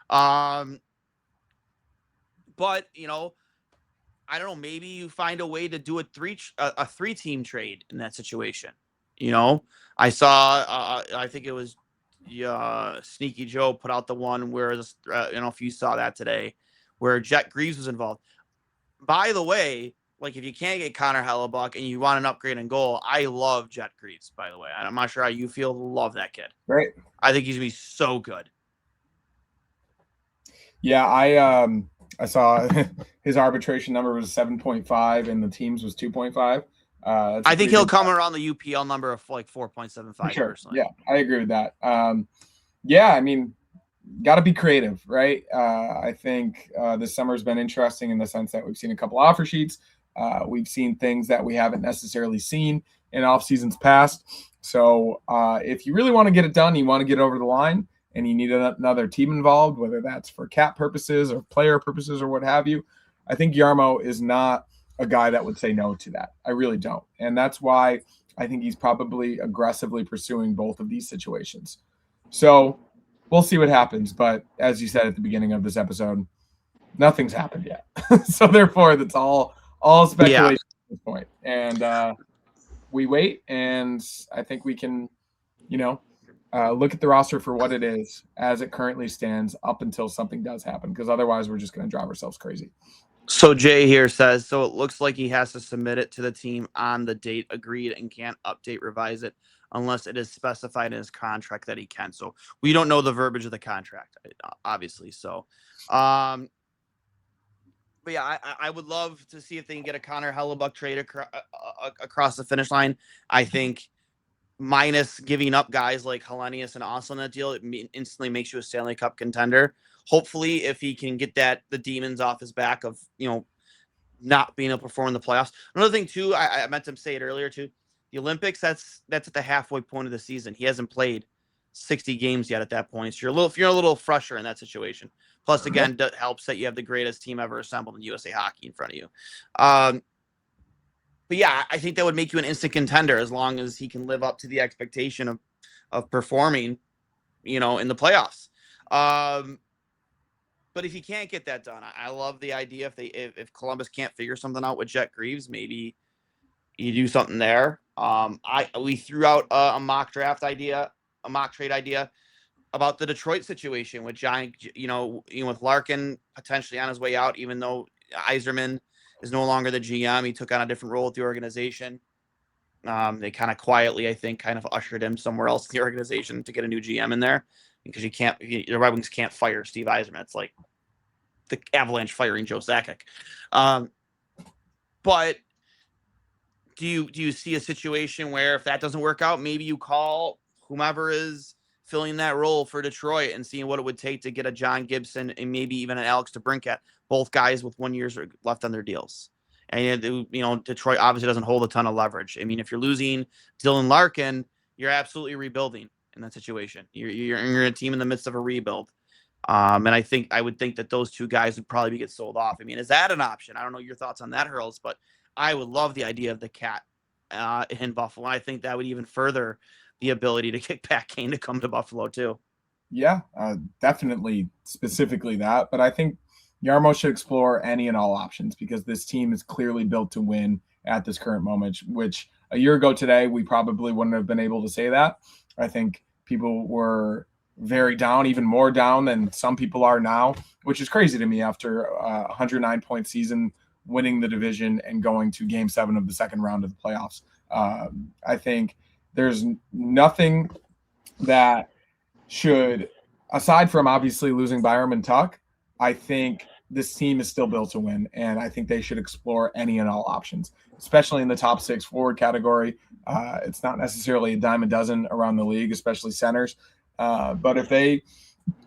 But I don't know. Maybe you find a way to do a three-team trade in that situation. I saw. I think it was Sneaky Joe put out the one where if you saw that today, where 𝐬𝐿𝐫𝐞 was involved. By the way, like if you can't get Connor Hellebuyck and you want an upgrade in goal, I love 𝐬𝐿𝐫𝐞. By the way, I'm not sure how you feel. Love that kid. Right. I think he's gonna be so good. Yeah, I saw his arbitration number was 7.5 and the team's was 2.5. I think he'll come around the UPL number of like 4.75. Sure. Personally. Yeah, I agree with that. Yeah, I mean, got to be creative, right? I think this summer has been interesting in the sense that we've seen a couple offer sheets. We've seen things that we haven't necessarily seen in off seasons past. So if you really want to get it done, you want to get over the line, and you need another team involved, whether that's for cap purposes or player purposes or what have you, I think Jarmo is not a guy that would say no to that. I really don't. And that's why I think he's probably aggressively pursuing both of these situations. So we'll see what happens. But as you said at the beginning of this episode, nothing's happened yet. So therefore, that's all speculation at this point. And we wait, and I think we can, look at the roster for what it is as it currently stands up until something does happen, because otherwise we're just going to drive ourselves crazy. So Jay here says, so it looks like he has to submit it to the team on the date agreed and can't revise it unless it is specified in his contract that he can. So we don't know the verbiage of the contract, obviously. So, but yeah, I would love to see if they can get a Connor Hellebuyck trade across the finish line. I think minus giving up guys like Hellenius and Austin that deal, it instantly makes you a Stanley Cup contender. Hopefully, if he can get the demons off his back of, not being able to perform in the playoffs. Another thing, too, I meant to say it earlier, too. The Olympics, that's at the halfway point of the season. He hasn't played 60 games yet at that point. So you're a little fresher in that situation. Plus, again, it helps that you have the greatest team ever assembled in USA Hockey in front of you. But yeah, I think that would make you an instant contender as long as he can live up to the expectation of performing, in the playoffs. But if he can't get that done, I love the idea if Columbus can't figure something out with 𝐬𝐿𝐫𝐞, maybe you do something there. We threw out a mock trade idea about the Detroit situation with with Larkin potentially on his way out, even though 𝐼SRMN is no longer the GM. He took on a different role with the organization. They kind of quietly, I think, kind of ushered him somewhere else in the organization to get a new GM in there, because the Red Wings can't fire Steve 𝐼SRMN. It's like the Avalanche firing Joe 𝐷𝐭. But do you see a situation where if that doesn't work out, maybe you call whomever is filling that role for Detroit and seeing what it would take to get a John Gibson and maybe even an Alex DeBrincat, both guys with 1 year left on their deals. And, Detroit obviously doesn't hold a ton of leverage. I mean, if you're losing Dylan Larkin, you're absolutely rebuilding in that situation. You're a team in the midst of a rebuild. And I would think that those two guys would probably get sold off. I mean, is that an option? I don't know your thoughts on that, Hurls, but I would love the idea of the cat in Buffalo. I think that would even further the ability to kick back Kane to come to Buffalo too. Yeah, definitely specifically that. But I think Jarmo should explore any and all options, because this team is clearly built to win at this current moment, which a year ago today, we probably wouldn't have been able to say that. I think people were very down, even more down than some people are now, which is crazy to me after a 109-point season, winning the division and going to Game 7 of the second round of the playoffs. I think there's nothing that should, aside from obviously losing Byram and Tuch, I think this team is still built to win, and I think they should explore any and all options, especially in the top 6 forward category. It's not necessarily a dime a dozen around the league, especially centers. But if they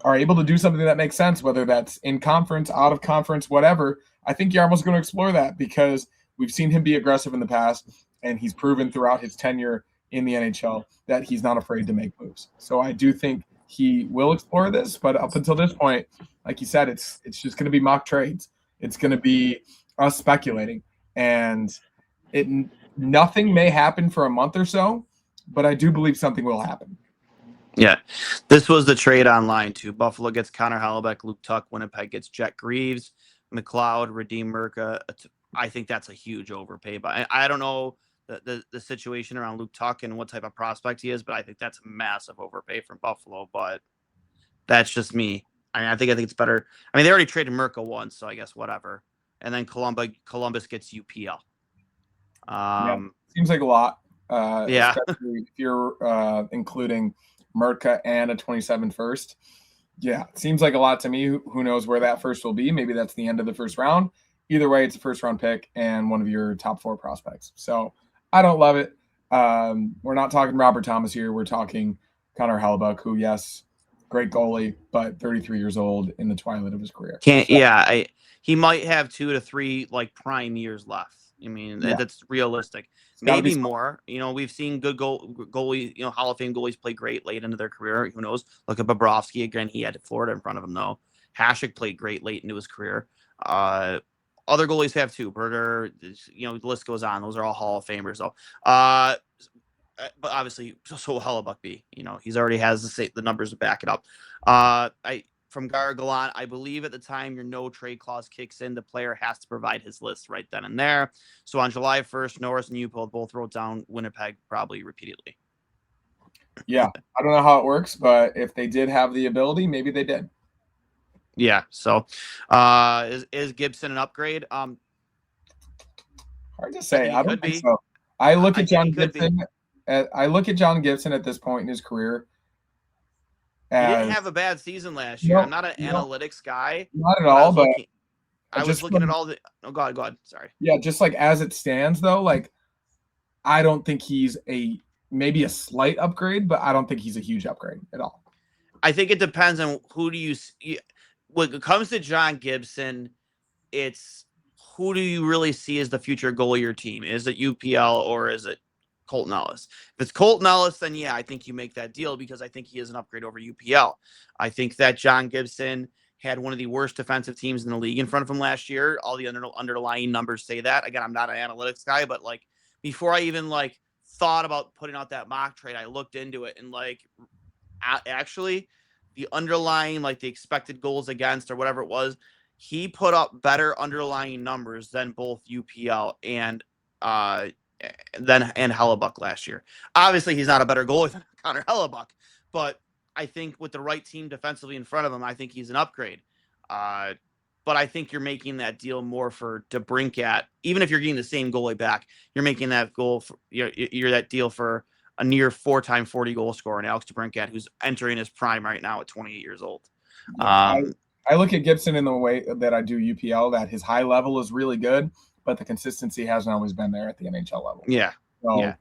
are able to do something that makes sense, whether that's in conference, out of conference, whatever, I think Jarmo's going to explore that because we've seen him be aggressive in the past, and he's proven throughout his tenure in the NHL that he's not afraid to make moves. So I do think he will explore this, but up until this point, like you said, it's just going to be mock trades. It's going to be us speculating, and nothing may happen for a month or so, but I do believe something will happen. Yeah, this was the trade online too. Buffalo gets Connor Hellebuyck, Luke Tuch. Winnipeg gets Jet Greaves, McLeod, Radim Murka. I think that's a huge overpay, but I don't know the situation around Luke Tuch and what type of prospect he is, but I think that's a massive overpay from Buffalo. But that's just me. I think it's better. I mean, they already traded Murka once, so I guess whatever. And then Columbus gets UPL. Seems like a lot. Yeah, Especially if you're including Murka and a 27 first. Yeah, it seems like a lot to me. Who knows where that first will be? Maybe that's the end of the first round. Either way, it's a first round pick and one of your top 4 prospects. So I don't love it. We're not talking Robert Thomas here. We're talking Connor Hellebuyck, who, yes, great goalie, but 33 years old in the twilight of his career. He might have 2 to 3 like prime years left. I mean, that's realistic. Maybe more. You know, we've seen good goalies, you know, Hall of Fame goalies play great late into their career. Who knows? Look at Bobrovsky again. He had Florida in front of him, though. Hasek played great late into his career. Other goalies have too. Berger, you know, the list goes on. Those are all Hall of Famers, though. But obviously, so will Hellebuyck be. You know, he's already has the numbers to back it up. From Gargalant, I believe at the time your no trade clause kicks in, the player has to provide his list right then and there. So on July 1st, Norris and Upel both wrote down Winnipeg probably repeatedly. Yeah, I don't know how it works, but if they did have the ability, maybe they did. Yeah. So, is Gibson an upgrade? Hard to say. I don't think be. so. I look at John Gibson. I look at John Gibson at this point in his career. He didn't have a bad season last year. I'm not an analytics guy. Not at all, but I was looking at all the. Oh, go ahead. Sorry. Yeah, just like as it stands, though, like I don't think he's maybe a slight upgrade, but I don't think he's a huge upgrade at all. I think it depends on who do you see. When it comes to John Gibson, it's who do you really see as the future goalie of your team? Is it UPL or is it Colton Ellis? If it's Colton Ellis, then yeah, I think you make that deal because I think he is an upgrade over UPL. I think that John Gibson had one of the worst defensive teams in the league in front of him last year. All the underlying numbers say that. Again, I'm not an analytics guy, but like before I even like thought about putting out that mock trade, I looked into it and like actually the underlying, like the expected goals against or whatever it was, he put up better underlying numbers than both UPL and Hellebuyck last year. Obviously, he's not a better goalie than Connor Hellebuyck, but I think with the right team defensively in front of him, I think he's an upgrade. But I think you're making that deal more for DeBrincat. Even if you're getting the same goalie back, you're making that goal for you're that deal for a near 4-time 40 goal scorer in Alex DeBrincat, who's entering his prime right now at 28 years old. Yeah, I look at Gibson in the way that I do UPL, that his high level is really good, but the consistency hasn't always been there at the NHL level. Yeah. So yeah.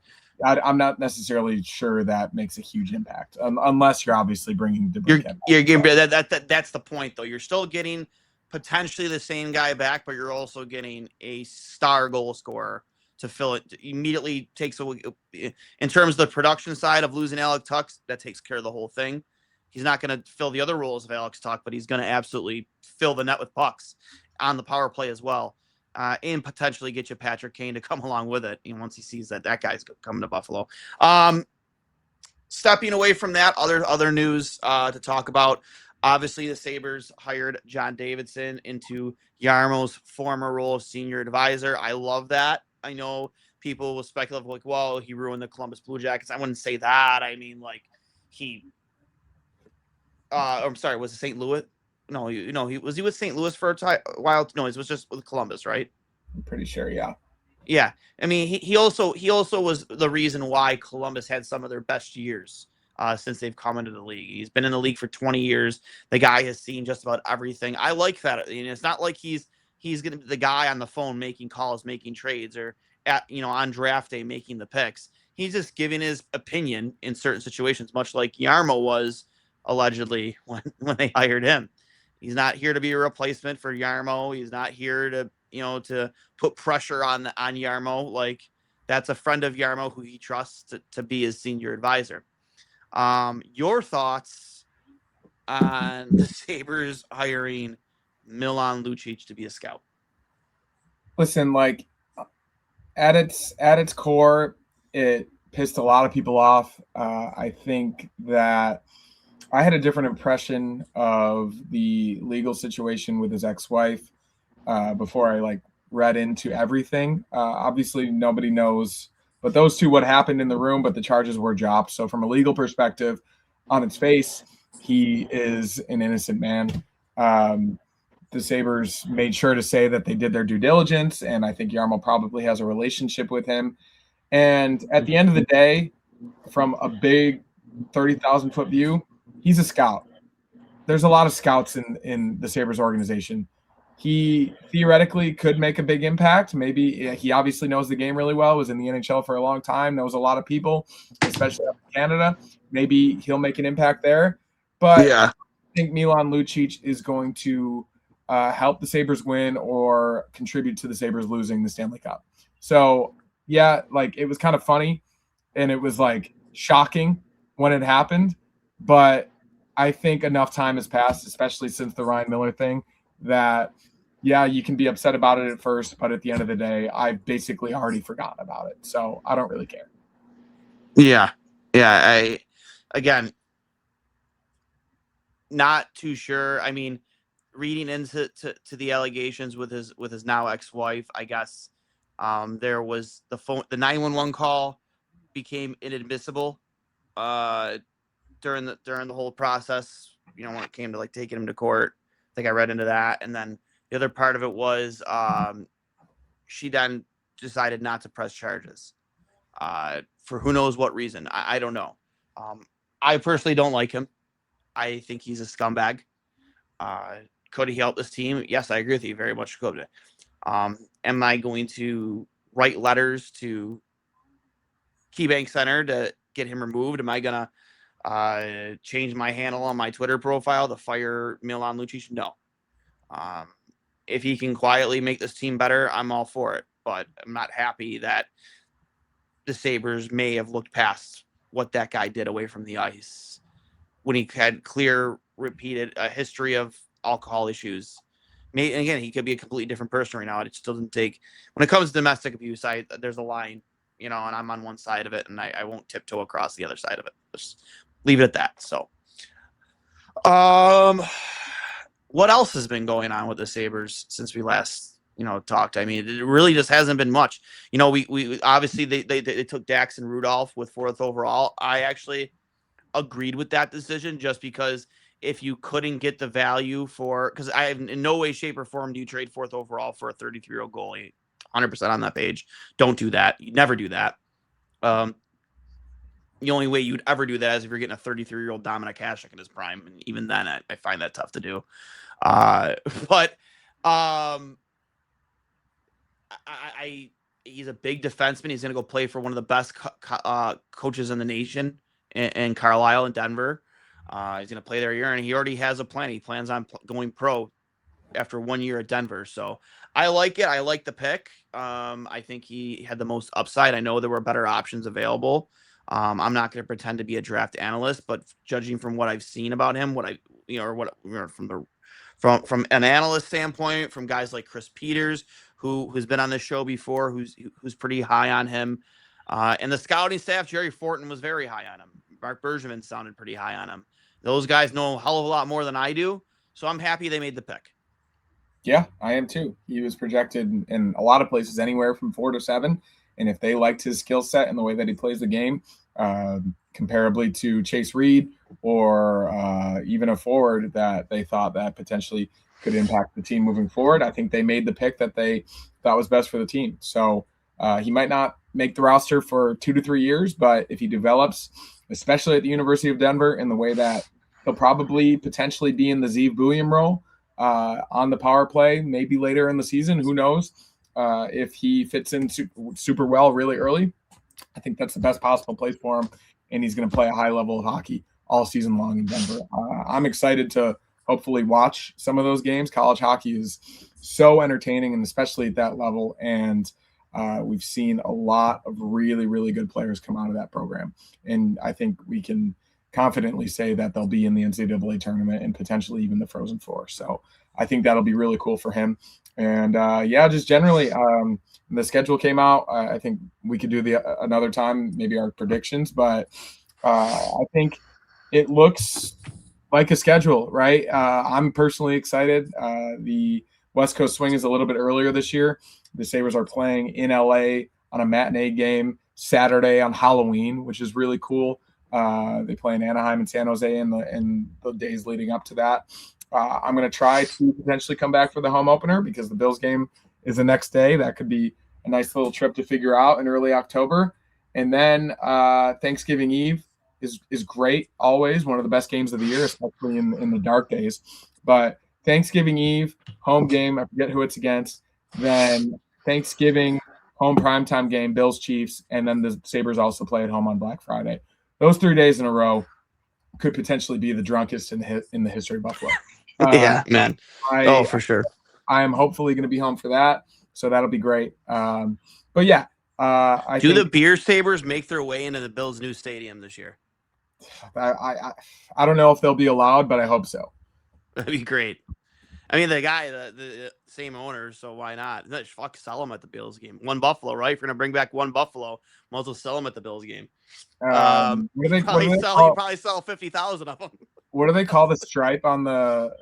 I'm not necessarily sure that makes a huge impact, unless you're obviously bringing DeBrincat back. That's the point, though. You're still getting potentially the same guy back, but you're also getting a star goal scorer to fill it. Immediately takes away, in terms of the production side of losing Alex Tuch, that takes care of the whole thing. He's not going to fill the other roles of Alex Tuch, but he's going to absolutely fill the net with pucks on the power play as well. And potentially get you Patrick Kane to come along with it. Once he sees that guy's coming to Buffalo. Stepping away from that, other news to talk about. Obviously, the Sabres hired John Davidson into Jarmo's former role of senior advisor. I love that. I know people will speculate like, well, he ruined the Columbus Blue Jackets. I wouldn't say that. I mean, like I'm sorry, was it St. Louis? No, he was with St. Louis for a while. No, it was just with Columbus, right? I'm pretty sure, yeah. Yeah, I mean, he also was the reason why Columbus had some of their best years since they've come into the league. He's been in the league for 20 years. The guy has seen just about everything. I like that. It's not like he's going to be the guy on the phone making calls, making trades, or on draft day making the picks. He's just giving his opinion in certain situations, much like Jarmo was allegedly, when they hired him. He's not here to be a replacement for Jarmo. He's not here to, to put pressure on Jarmo. Like, that's a friend of Jarmo who he trusts to be his senior advisor. Your thoughts on the Sabres hiring Milan Lucic to be a scout? Listen, like, at its core, it pissed a lot of people off. I think that I had a different impression of the legal situation with his ex-wife before I read into everything. Obviously, nobody knows, but those two, what happened in the room, but the charges were dropped. So from a legal perspective, on its face, he is an innocent man. The Sabres made sure to say that they did their due diligence, and I think Jarmo probably has a relationship with him. And at the end of the day, from a big 30,000-foot view, he's a scout. There's a lot of scouts in the Sabres organization. He theoretically could make a big impact. Maybe he obviously knows the game really well, was in the NHL for a long time, knows a lot of people, especially up in Canada. Maybe he'll make an impact there. But yeah, I think Milan Lucic is going to help the Sabres win or contribute to the Sabres losing the Stanley Cup. So, yeah, it was kind of funny, and it was shocking when it happened. But I think enough time has passed, especially since the Ryan Miller thing, that, yeah, you can be upset about it at first, but at the end of the day, I've basically already forgotten about it. So I don't really care. Yeah. Yeah. Again, not too sure. I mean, reading into to the allegations with his now ex-wife, I guess there was the 911 call became inadmissible during the whole process, when it came to taking him to court. I think I read into that. And then the other part of it was she then decided not to press charges for who knows what reason. I don't know. I personally don't like him. I think he's a scumbag. Could he help this team? Yes, I agree with you. Very much could. Am I going to write letters to KeyBank Center to get him removed? Am I going to change my handle on my Twitter profile to fire Milan Lucic? No. If he can quietly make this team better, I'm all for it. But I'm not happy that the Sabres may have looked past what that guy did away from the ice when he had clear, repeated history of alcohol issues. And again, he could be a completely different person right now. It just doesn't take, when it comes to domestic abuse, there's a line, and I'm on one side of it, and I won't tiptoe across the other side of it. Just leave it at that. So, what else has been going on with the Sabres since we last, talked? I mean, it really just hasn't been much. We obviously they took Daxon Rudolph with 4th overall. I actually agreed with that decision just because if you couldn't get the value because I have in no way, shape, or form do you trade 4th overall for a 33-year-old goalie. 100% on that page. Don't do that. You never do that. The only way you'd ever do that is if you're getting a 33-year-old Dominik Hasek in his prime, and even then, I find that tough to do. But he's a big defenseman. He's going to go play for one of the best coaches in the nation in Carlisle in Denver. He's going to play there a year, and he already has a plan. He plans on going pro after 1 year at Denver. So I like it. I like the pick. I think he had the most upside. I know there were better options available. I'm not going to pretend to be a draft analyst, but judging from what I've seen about him, from an analyst standpoint, from guys like Chris Peters, who's been on this show before, who's pretty high on him, and the scouting staff, Jerry Fortin was very high on him. Mark Bergevin sounded pretty high on him. Those guys know a hell of a lot more than I do, so I'm happy they made the pick. Yeah, I am too. He was projected in a lot of places anywhere from 4 to 7. And if they liked his skill set and the way that he plays the game, comparably to Chase Reed or even a forward that they thought that potentially could impact the team moving forward, I think they made the pick that they thought was best for the team. So he might not make the roster for 2 to 3 years, but if he develops, especially at the University of Denver, in the way that he'll probably potentially be in the 𝐬𝐫𝐽 role on the power play, maybe later in the season, who knows? If he fits in super well really early, I think that's the best possible place for him, and he's going to play a high level of hockey. all season long in Denver. I'm excited to hopefully watch some of those games. College hockey is so entertaining, and especially at that level. And we've seen a lot of really, really good players come out of that program. And I think we can confidently say that they'll be in the NCAA tournament and potentially even the Frozen Four. So I think that'll be really cool for him. And just generally, the schedule came out. I think we could do another time, maybe our predictions, but I think it looks like a schedule, right? I'm personally excited. The West Coast swing is a little bit earlier this year. The Sabres are playing in LA on a matinee game Saturday on Halloween, which is really cool. They play in Anaheim and San Jose in the days leading up to that. I'm going to try to potentially come back for the home opener because the Bills game is the next day. That could be a nice little trip to figure out in early October. And then Thanksgiving Eve is great, always one of the best games of the year, especially in the dark days. But Thanksgiving Eve, home game, I forget who it's against. Then Thanksgiving, home primetime game, Bills Chiefs, and then the Sabres also play at home on Black Friday. Those 3 days in a row could potentially be the drunkest in the history of Buffalo. Yeah, man. For sure. I am hopefully going to be home for that, so that'll be great. But yeah, I think the Beer Sabres make their way into the Bills' new stadium this year? I don't know if they'll be allowed, but I hope so. That'd be great. I mean, the guy, the same owner, so why not? Fuck, sell him at the Bills game. One Buffalo, right? If you're gonna bring back one Buffalo, might as well sell him at the Bills game. You probably sell 50,000 of them. What do they call the stripe on the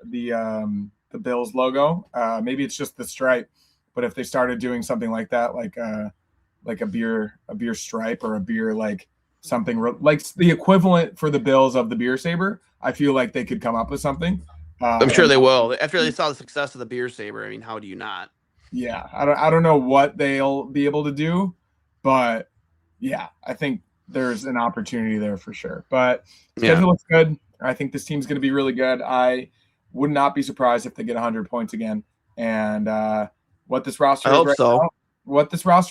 Bills logo? Maybe it's just the stripe, but if they started doing something like that, like a beer stripe or a beer like something like the equivalent for the Bills of the beer saber, I feel like they could come up with something. I'm sure they will. After they saw the success of the beer saber, I mean, how do you not? Yeah, I don't know what they'll be able to do, but yeah, I think there's an opportunity there for sure. But schedule looks good. I think this team's going to be really good. I would not be surprised if they get 100 points again. And what this roster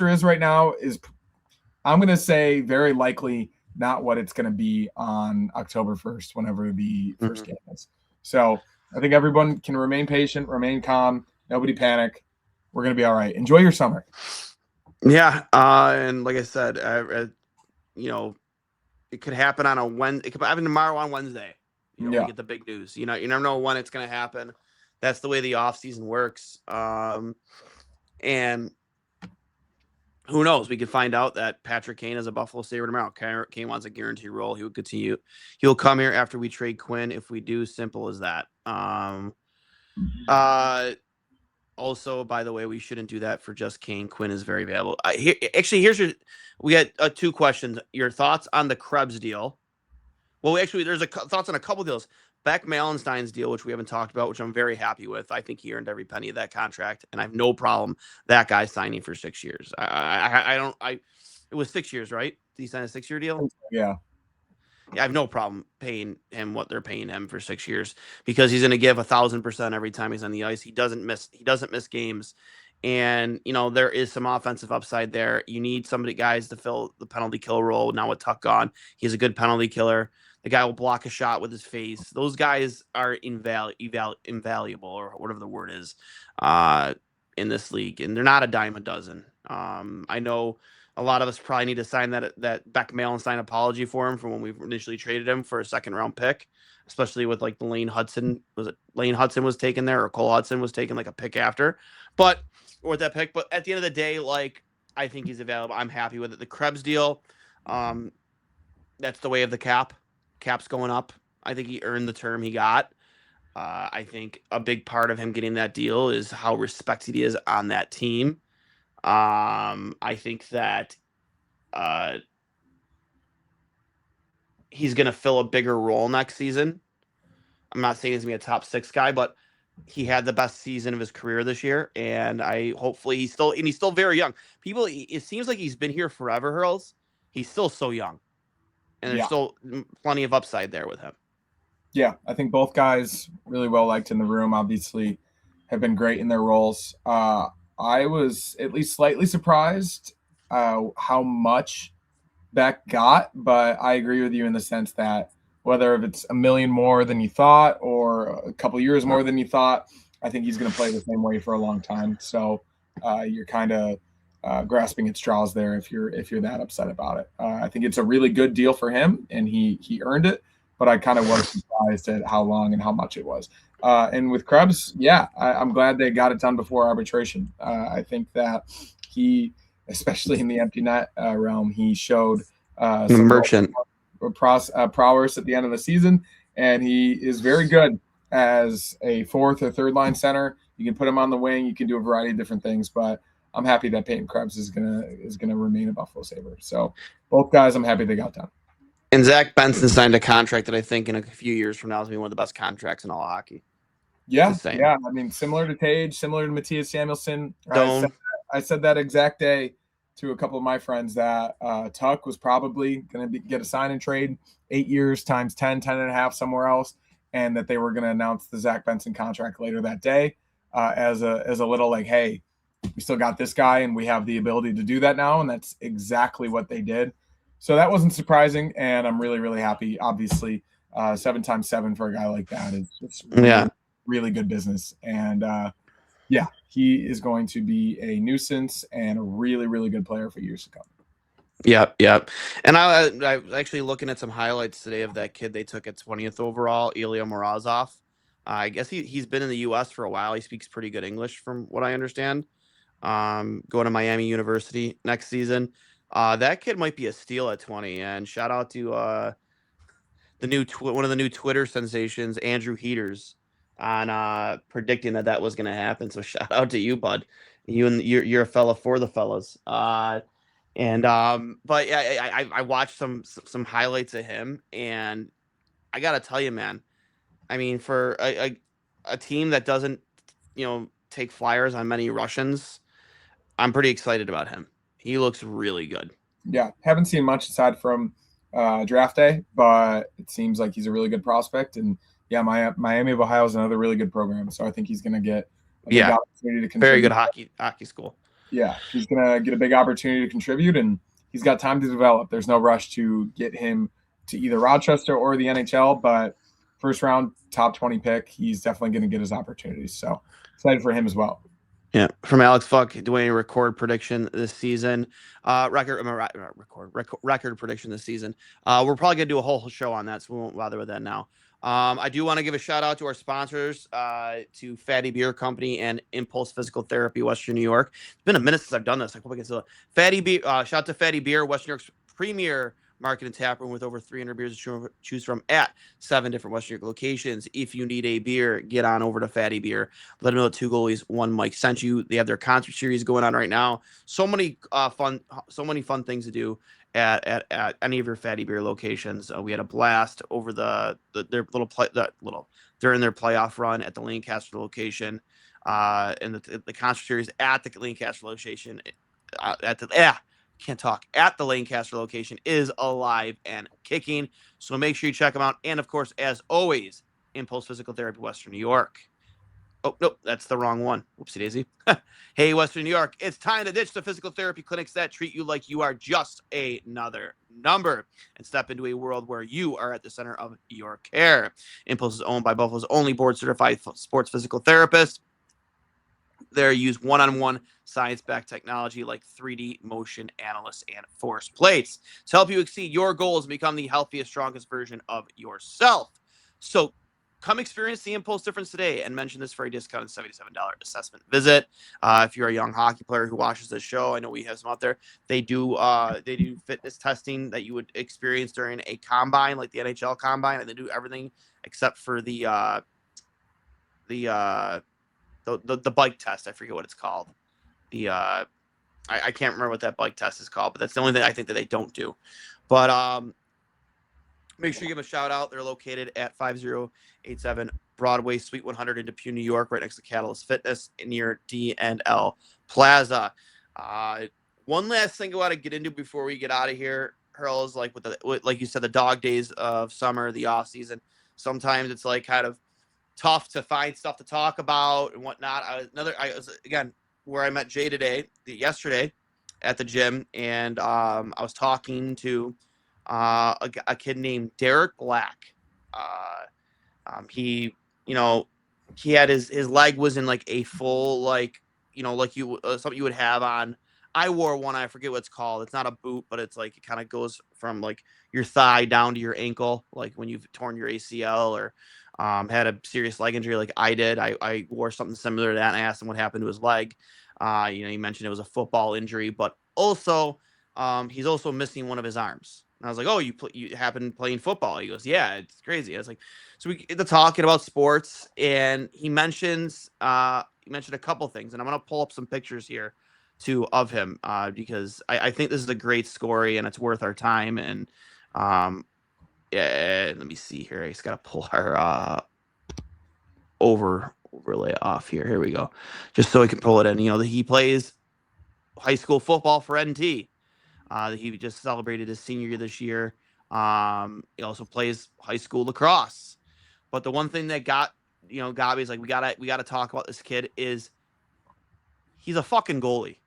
is right now is, I'm going to say, very likely not what it's going to be on October 1st, whenever the first game is. So I think everyone can remain patient, remain calm, nobody panic. We're going to be all right. Enjoy your summer. Yeah, and like I said, it could happen on a Wednesday. It could happen tomorrow on Wednesday. We get the big news. You never know when it's going to happen. That's the way the offseason works. And who knows? We could find out that Patrick Kane is a Buffalo Sabre tomorrow. Kane wants a guaranteed role. He will continue. He'll come here after we trade Quinn. If we do, simple as that. Also, by the way, we shouldn't do that for just Kane. Quinn is very valuable. We got 2 questions. Your thoughts on the Krebs deal? Well, actually, there's thoughts on a couple deals. Beck Malenstein's deal, which we haven't talked about, which I'm very happy with. I think he earned every penny of that contract, and I have no problem that guy signing for 6 years. It was 6 years, right? Did he sign a 6-year deal? Yeah. I have no problem paying him what they're paying him for 6 years, because he's going to give 1,000% every time he's on the ice. He doesn't miss games. And, there is some offensive upside there. You need guys to fill the penalty kill role. Now with Tuck gone, he's a good penalty killer. The guy will block a shot with his face. Those guys are invaluable, or whatever the word is, in this league. And they're not a dime a dozen. I know a lot of us probably need to sign that Beck Malenstein apology for him from when we initially traded him for a 2nd-round pick, especially with like the Lane Hudson. Was it Lane Hudson was taken there, or Cole Hudson was taken like a pick after? But at the end of the day, I think he's available. I'm happy with it. The Krebs deal, that's the way of the cap. Cap's going up. I think he earned the term he got. I think a big part of him getting that deal is how respected he is on that team. I think that he's going to fill a bigger role next season. I'm not saying he's going to be a top 6 guy, but he had the best season of his career this year, and hopefully he's still very young. It seems like he's been here forever, Hurls. He's still so young, and there's still plenty of upside there with him. Yeah, I think both guys really well liked in the room. Obviously, have been great in their roles. I was at least slightly surprised how much Beck got, but I agree with you in the sense that whether if it's $1 million more than you thought or a couple years more than you thought. I think he's going to play the same way for a long time. So you're kind of grasping at straws there if you're that upset about it. I think it's a really good deal for him, and he earned it. But I kind of was surprised at how long and how much it was. And with Krebs, yeah, I'm glad they got it done before arbitration. I think that he, especially in the empty net realm, he showed some merchant prowess at the end of the season, and he is very good as a fourth or third line center. You can put him on the wing. You can do a variety of different things, but I'm happy that Peyton Krebs is gonna remain a Buffalo Sabre. So both guys, I'm happy they got done. And Zach Benson signed a contract that I think in a few years from now is going to be one of the best contracts in all hockey. Yeah, yeah. I mean, similar to Tage, similar to Mattias Samuelsson. I said that exact day to a couple of my friends that Tuck was probably going to get a sign and trade 8 years times 10 and a half somewhere else, and that they were going to announce the Zach Benson contract later that day as a little like, hey, we still got this guy and we have the ability to do that now. And that's exactly what they did. So that wasn't surprising. And I'm really, really happy. Obviously, 7 times 7 for a guy like that is really, really good business. And yeah, he is going to be a nuisance and a really, really good player for years to come. Yep. And I was actually looking at some highlights today of that kid they took at 20th overall, Ilya Morozov. I guess he's been in the U.S. for a while. He speaks pretty good English from what I understand. Going to Miami University next season. That kid might be a steal at 20. And shout out to one of the new Twitter sensations, Andrew Heaters, on predicting that was going to happen. So shout out to you, bud. You're a fella for the fellas. But yeah, I watched some highlights of him, and I gotta tell you, man. I mean, for a team that doesn't, take flyers on many Russians, I'm pretty excited about him. He looks really good. Yeah, haven't seen much aside from draft day, but it seems like he's a really good prospect. And yeah, Miami of Ohio is another really good program, so I think he's going to get a big opportunity to contribute. Very good hockey school. Yeah, he's going to get a big opportunity to contribute, and he's got time to develop. There's no rush to get him to either Rochester or the NHL, but first round top 20 pick, he's definitely going to get his opportunities. So excited for him as well. Yeah, from Alex Fuck, Duane, record prediction this season. Record prediction this season. We're probably gonna do a whole show on that, so we won't bother with that now. I do want to give a shout out to our sponsors, to Fatty Beer Company and Impulse Physical Therapy, Western New York. It's been a minute since I've done this. I hope I can still Fatty Beer. Shout out to Fatty Beer, Western New York's premier market and tap room with over 300 beers to choose from at 7 different Western New York locations. If you need a beer, get on over to Fatty Beer. Let them know that 2 Goalies, 1 Mike sent you. They have their concert series going on right now. So many fun things to do at any of your Fatty Beer locations. We had a blast over their during their playoff run at the Lancaster location, and the concert series at the Lancaster location at the Lancaster location is alive and kicking. So make sure you check them out. And of course, as always, Impulse Physical Therapy, Western New York. Oh, nope, that's the wrong one. Whoopsie daisy. Hey, Western New York, it's time to ditch the physical therapy clinics that treat you like you are just another number and step into a world where you are at the center of your care. Impulse is owned by Buffalo's only board-certified sports physical therapist. They use one-on-one science-backed technology like 3D motion analysts and force plates to help you exceed your goals and become the healthiest, strongest version of yourself. So come experience the Impulse difference today and mention this for a discounted $77 assessment visit. If you're a young hockey player who watches this show, I know we have some out there. They do fitness testing that you would experience during a combine, like the NHL combine, and they do everything except for the bike test. I forget what it's called. I can't remember what that bike test is called, but that's the only thing I think that they don't do. But make sure you give them a shout out. They're located at 5087 Broadway, Suite 100 in Depew, New York, right next to Catalyst Fitness near D&L Plaza. One last thing I want to get into before we get out of here, Hurls, like like you said, the dog days of summer, the off season. Sometimes it's like kind of tough to find stuff to talk about and whatnot. I was again where I met Jay yesterday at the gym, and I was talking to a kid named Derek Black. He, you know, he had his leg was in like a full like like something you would have on. I wore one. I forget what it's called. It's not a boot, but it's like it kind of goes from like your thigh down to your ankle, like when you've torn your ACL or had a serious leg injury, like I did. I wore something similar to that, and I asked him what happened to his leg. He mentioned it was a football injury, but also he's also missing one of his arms. And I was like, "Oh, you happened playing football?" He goes, "Yeah, it's crazy." I was like, "So we get to talking about sports," and he mentioned a couple things, and I'm gonna pull up some pictures here too of him because I think this is a great story and it's worth our time. And yeah, let me see here. I just gotta pull our overlay off here. Here we go, just so I can pull it in. He plays high school football for NT. He just celebrated his senior year this year. He also plays high school lacrosse. But the one thing that got me is like we gotta talk about this kid is he's a fucking goalie.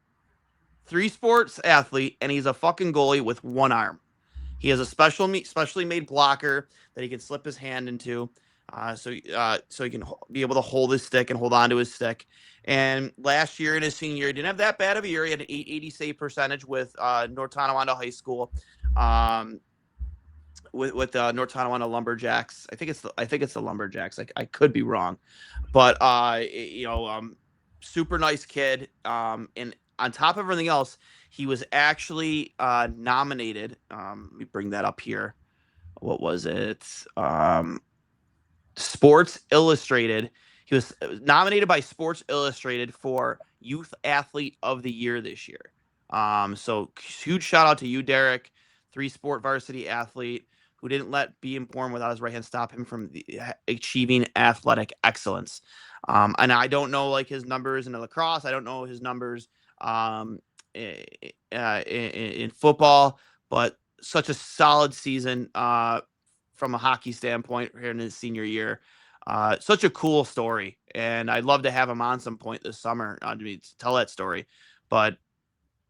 3 sports athlete, and he's a fucking goalie with one arm. He has a specially made blocker that he can slip his hand into, so he can be able to hold his stick and hold on to his stick. And last year in his senior year, he didn't have that bad of a year. He had an .880 save percentage with North Tonawanda High School, with North Tonawanda Lumberjacks. I think it's the Lumberjacks. I could be wrong, but super nice kid. And on top of everything else, he was actually nominated. Let me bring that up here. What was it? Sports Illustrated. He was nominated by Sports Illustrated for Youth Athlete of the Year this year. So huge shout out to you, Derek, 3-sport varsity athlete who didn't let being born without his right hand stop him from achieving athletic excellence. And I don't know like his numbers in lacrosse. I don't know his numbers in football, but such a solid season from a hockey standpoint here in his senior year. Such a cool story, and I'd love to have him on some point this summer to tell that story. But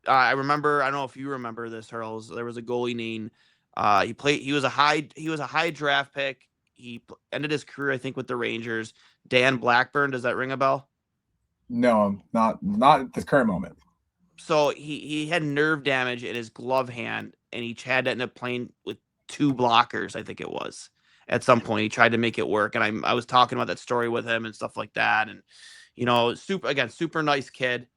I remember, I don't know if you remember this, Hurls. There was a goalie named he was a high draft pick. He ended his career, I think, with the Rangers. Dan Blackburn, does that ring a bell? No, not at the current moment. So he had nerve damage in his glove hand, and he had to end up playing with 2 blockers, I think it was. At some point, he tried to make it work, and I was talking about that story with him and stuff like that. And super nice kid,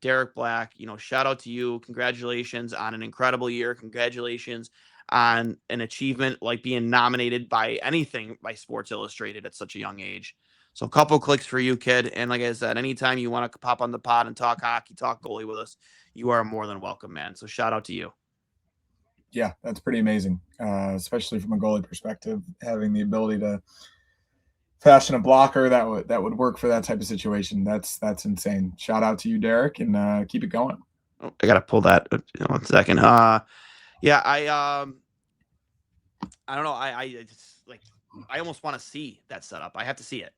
Derek Black. Shout out to you. Congratulations on an incredible year. Congratulations on an achievement like being nominated by anything by Sports Illustrated at such a young age. So a couple clicks for you, kid. And like I said, anytime you want to pop on the pod and talk hockey, talk goalie with us, you are more than welcome, man. So shout out to you. Yeah, that's pretty amazing, especially from a goalie perspective, having the ability to fashion a blocker that would work for that type of situation. That's insane. Shout out to you, Derek, and keep it going. Oh, I gotta pull that 1 second. Yeah, I don't know. I just like I almost want to see that setup. I have to see it.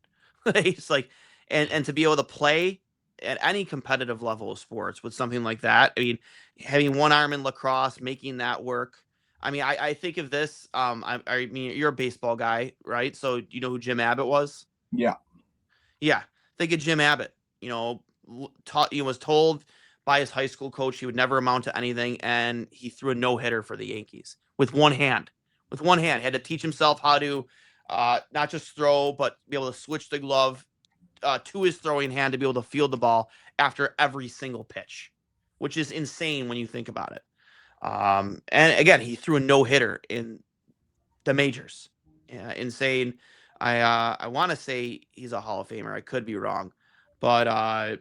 It's like, and to be able to play at any competitive level of sports with something like that. I mean, having one arm in lacrosse, making that work. I mean, I think of this. I mean, you're a baseball guy, right? So you know who Jim Abbott was? Yeah. Yeah. Think of Jim Abbott. He was told by his high school coach he would never amount to anything, and he threw a no-hitter for the Yankees with one hand. With one hand, he had to teach himself how to not just throw, but be able to switch the glove to his throwing hand to be able to field the ball after every single pitch, which is insane when you think about it. And again, he threw a no-hitter in the majors. Yeah, insane. I want to say he's a Hall of Famer. I could be wrong, but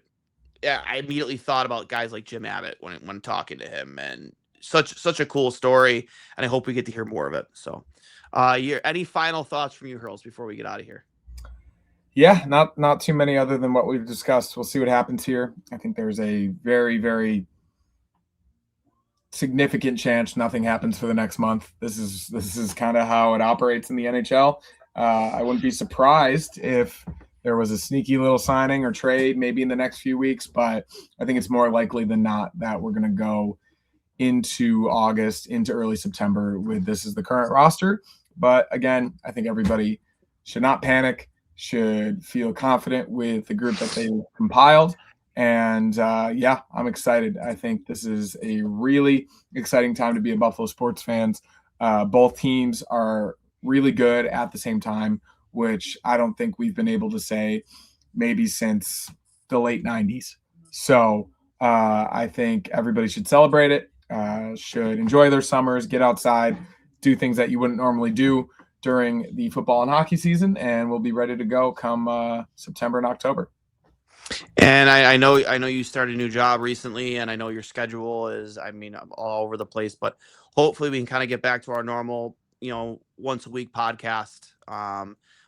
yeah, I immediately thought about guys like Jim Abbott when talking to him, and such a cool story. And I hope we get to hear more of it. So, any final thoughts from you, Hurls, before we get out of here? Yeah, not too many other than what we've discussed. We'll see what happens here. I think there's a very, very significant chance nothing happens for the next month. This is kind of how it operates in the NHL. I wouldn't be surprised if there was a sneaky little signing or trade maybe in the next few weeks, but I think it's more likely than not that we're going to go into August, into early September with this is the current roster. But again, I think everybody should not panic, should feel confident with the group that they compiled. And yeah, I'm excited. I think this is a really exciting time to be a Buffalo sports fans. Both teams are really good at the same time, which I don't think we've been able to say maybe since the late 90s. So I think everybody should celebrate it, should enjoy their summers, get outside, do things that you wouldn't normally do during the football and hockey season, and we'll be ready to go come September and October. And I know you started a new job recently, and I know your schedule is, all over the place, but hopefully we can kind of get back to our normal, once a week podcast,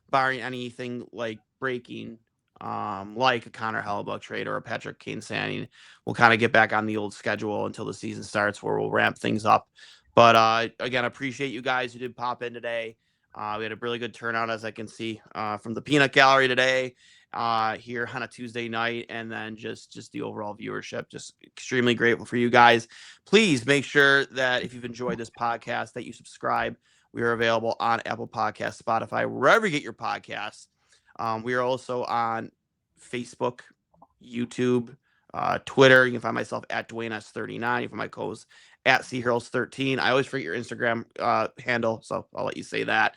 barring anything like breaking, like a Connor Hellebuyck trade or a Patrick Kane signing. We'll kind of get back on the old schedule until the season starts, where we'll ramp things up. But again, appreciate you guys who did pop in today. We had a really good turnout, as I can see, from the peanut gallery today, here on a Tuesday night, and then just the overall viewership. Just extremely grateful for you guys. Please make sure that if you've enjoyed this podcast, that you subscribe. We are available on Apple Podcasts, Spotify, wherever you get your podcasts. We are also on Facebook, YouTube, Twitter. You can find myself at Duane S39. You can find my co-host at 𝐶Hurls13. I always forget your Instagram handle, so I'll let you say that.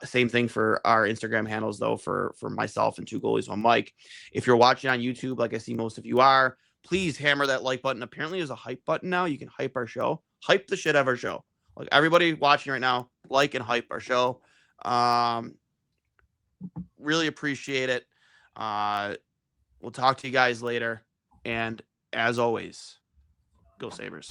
Same thing for our Instagram handles, though, for myself and 2 goalies, 1 mic. If you're watching on YouTube, like I see most of you are, please hammer that like button. Apparently, there's a hype button now. You can hype our show. Hype the shit out of our show. Like, everybody watching right now, like and hype our show. Really appreciate it. We'll talk to you guys later. And as always, go Sabres.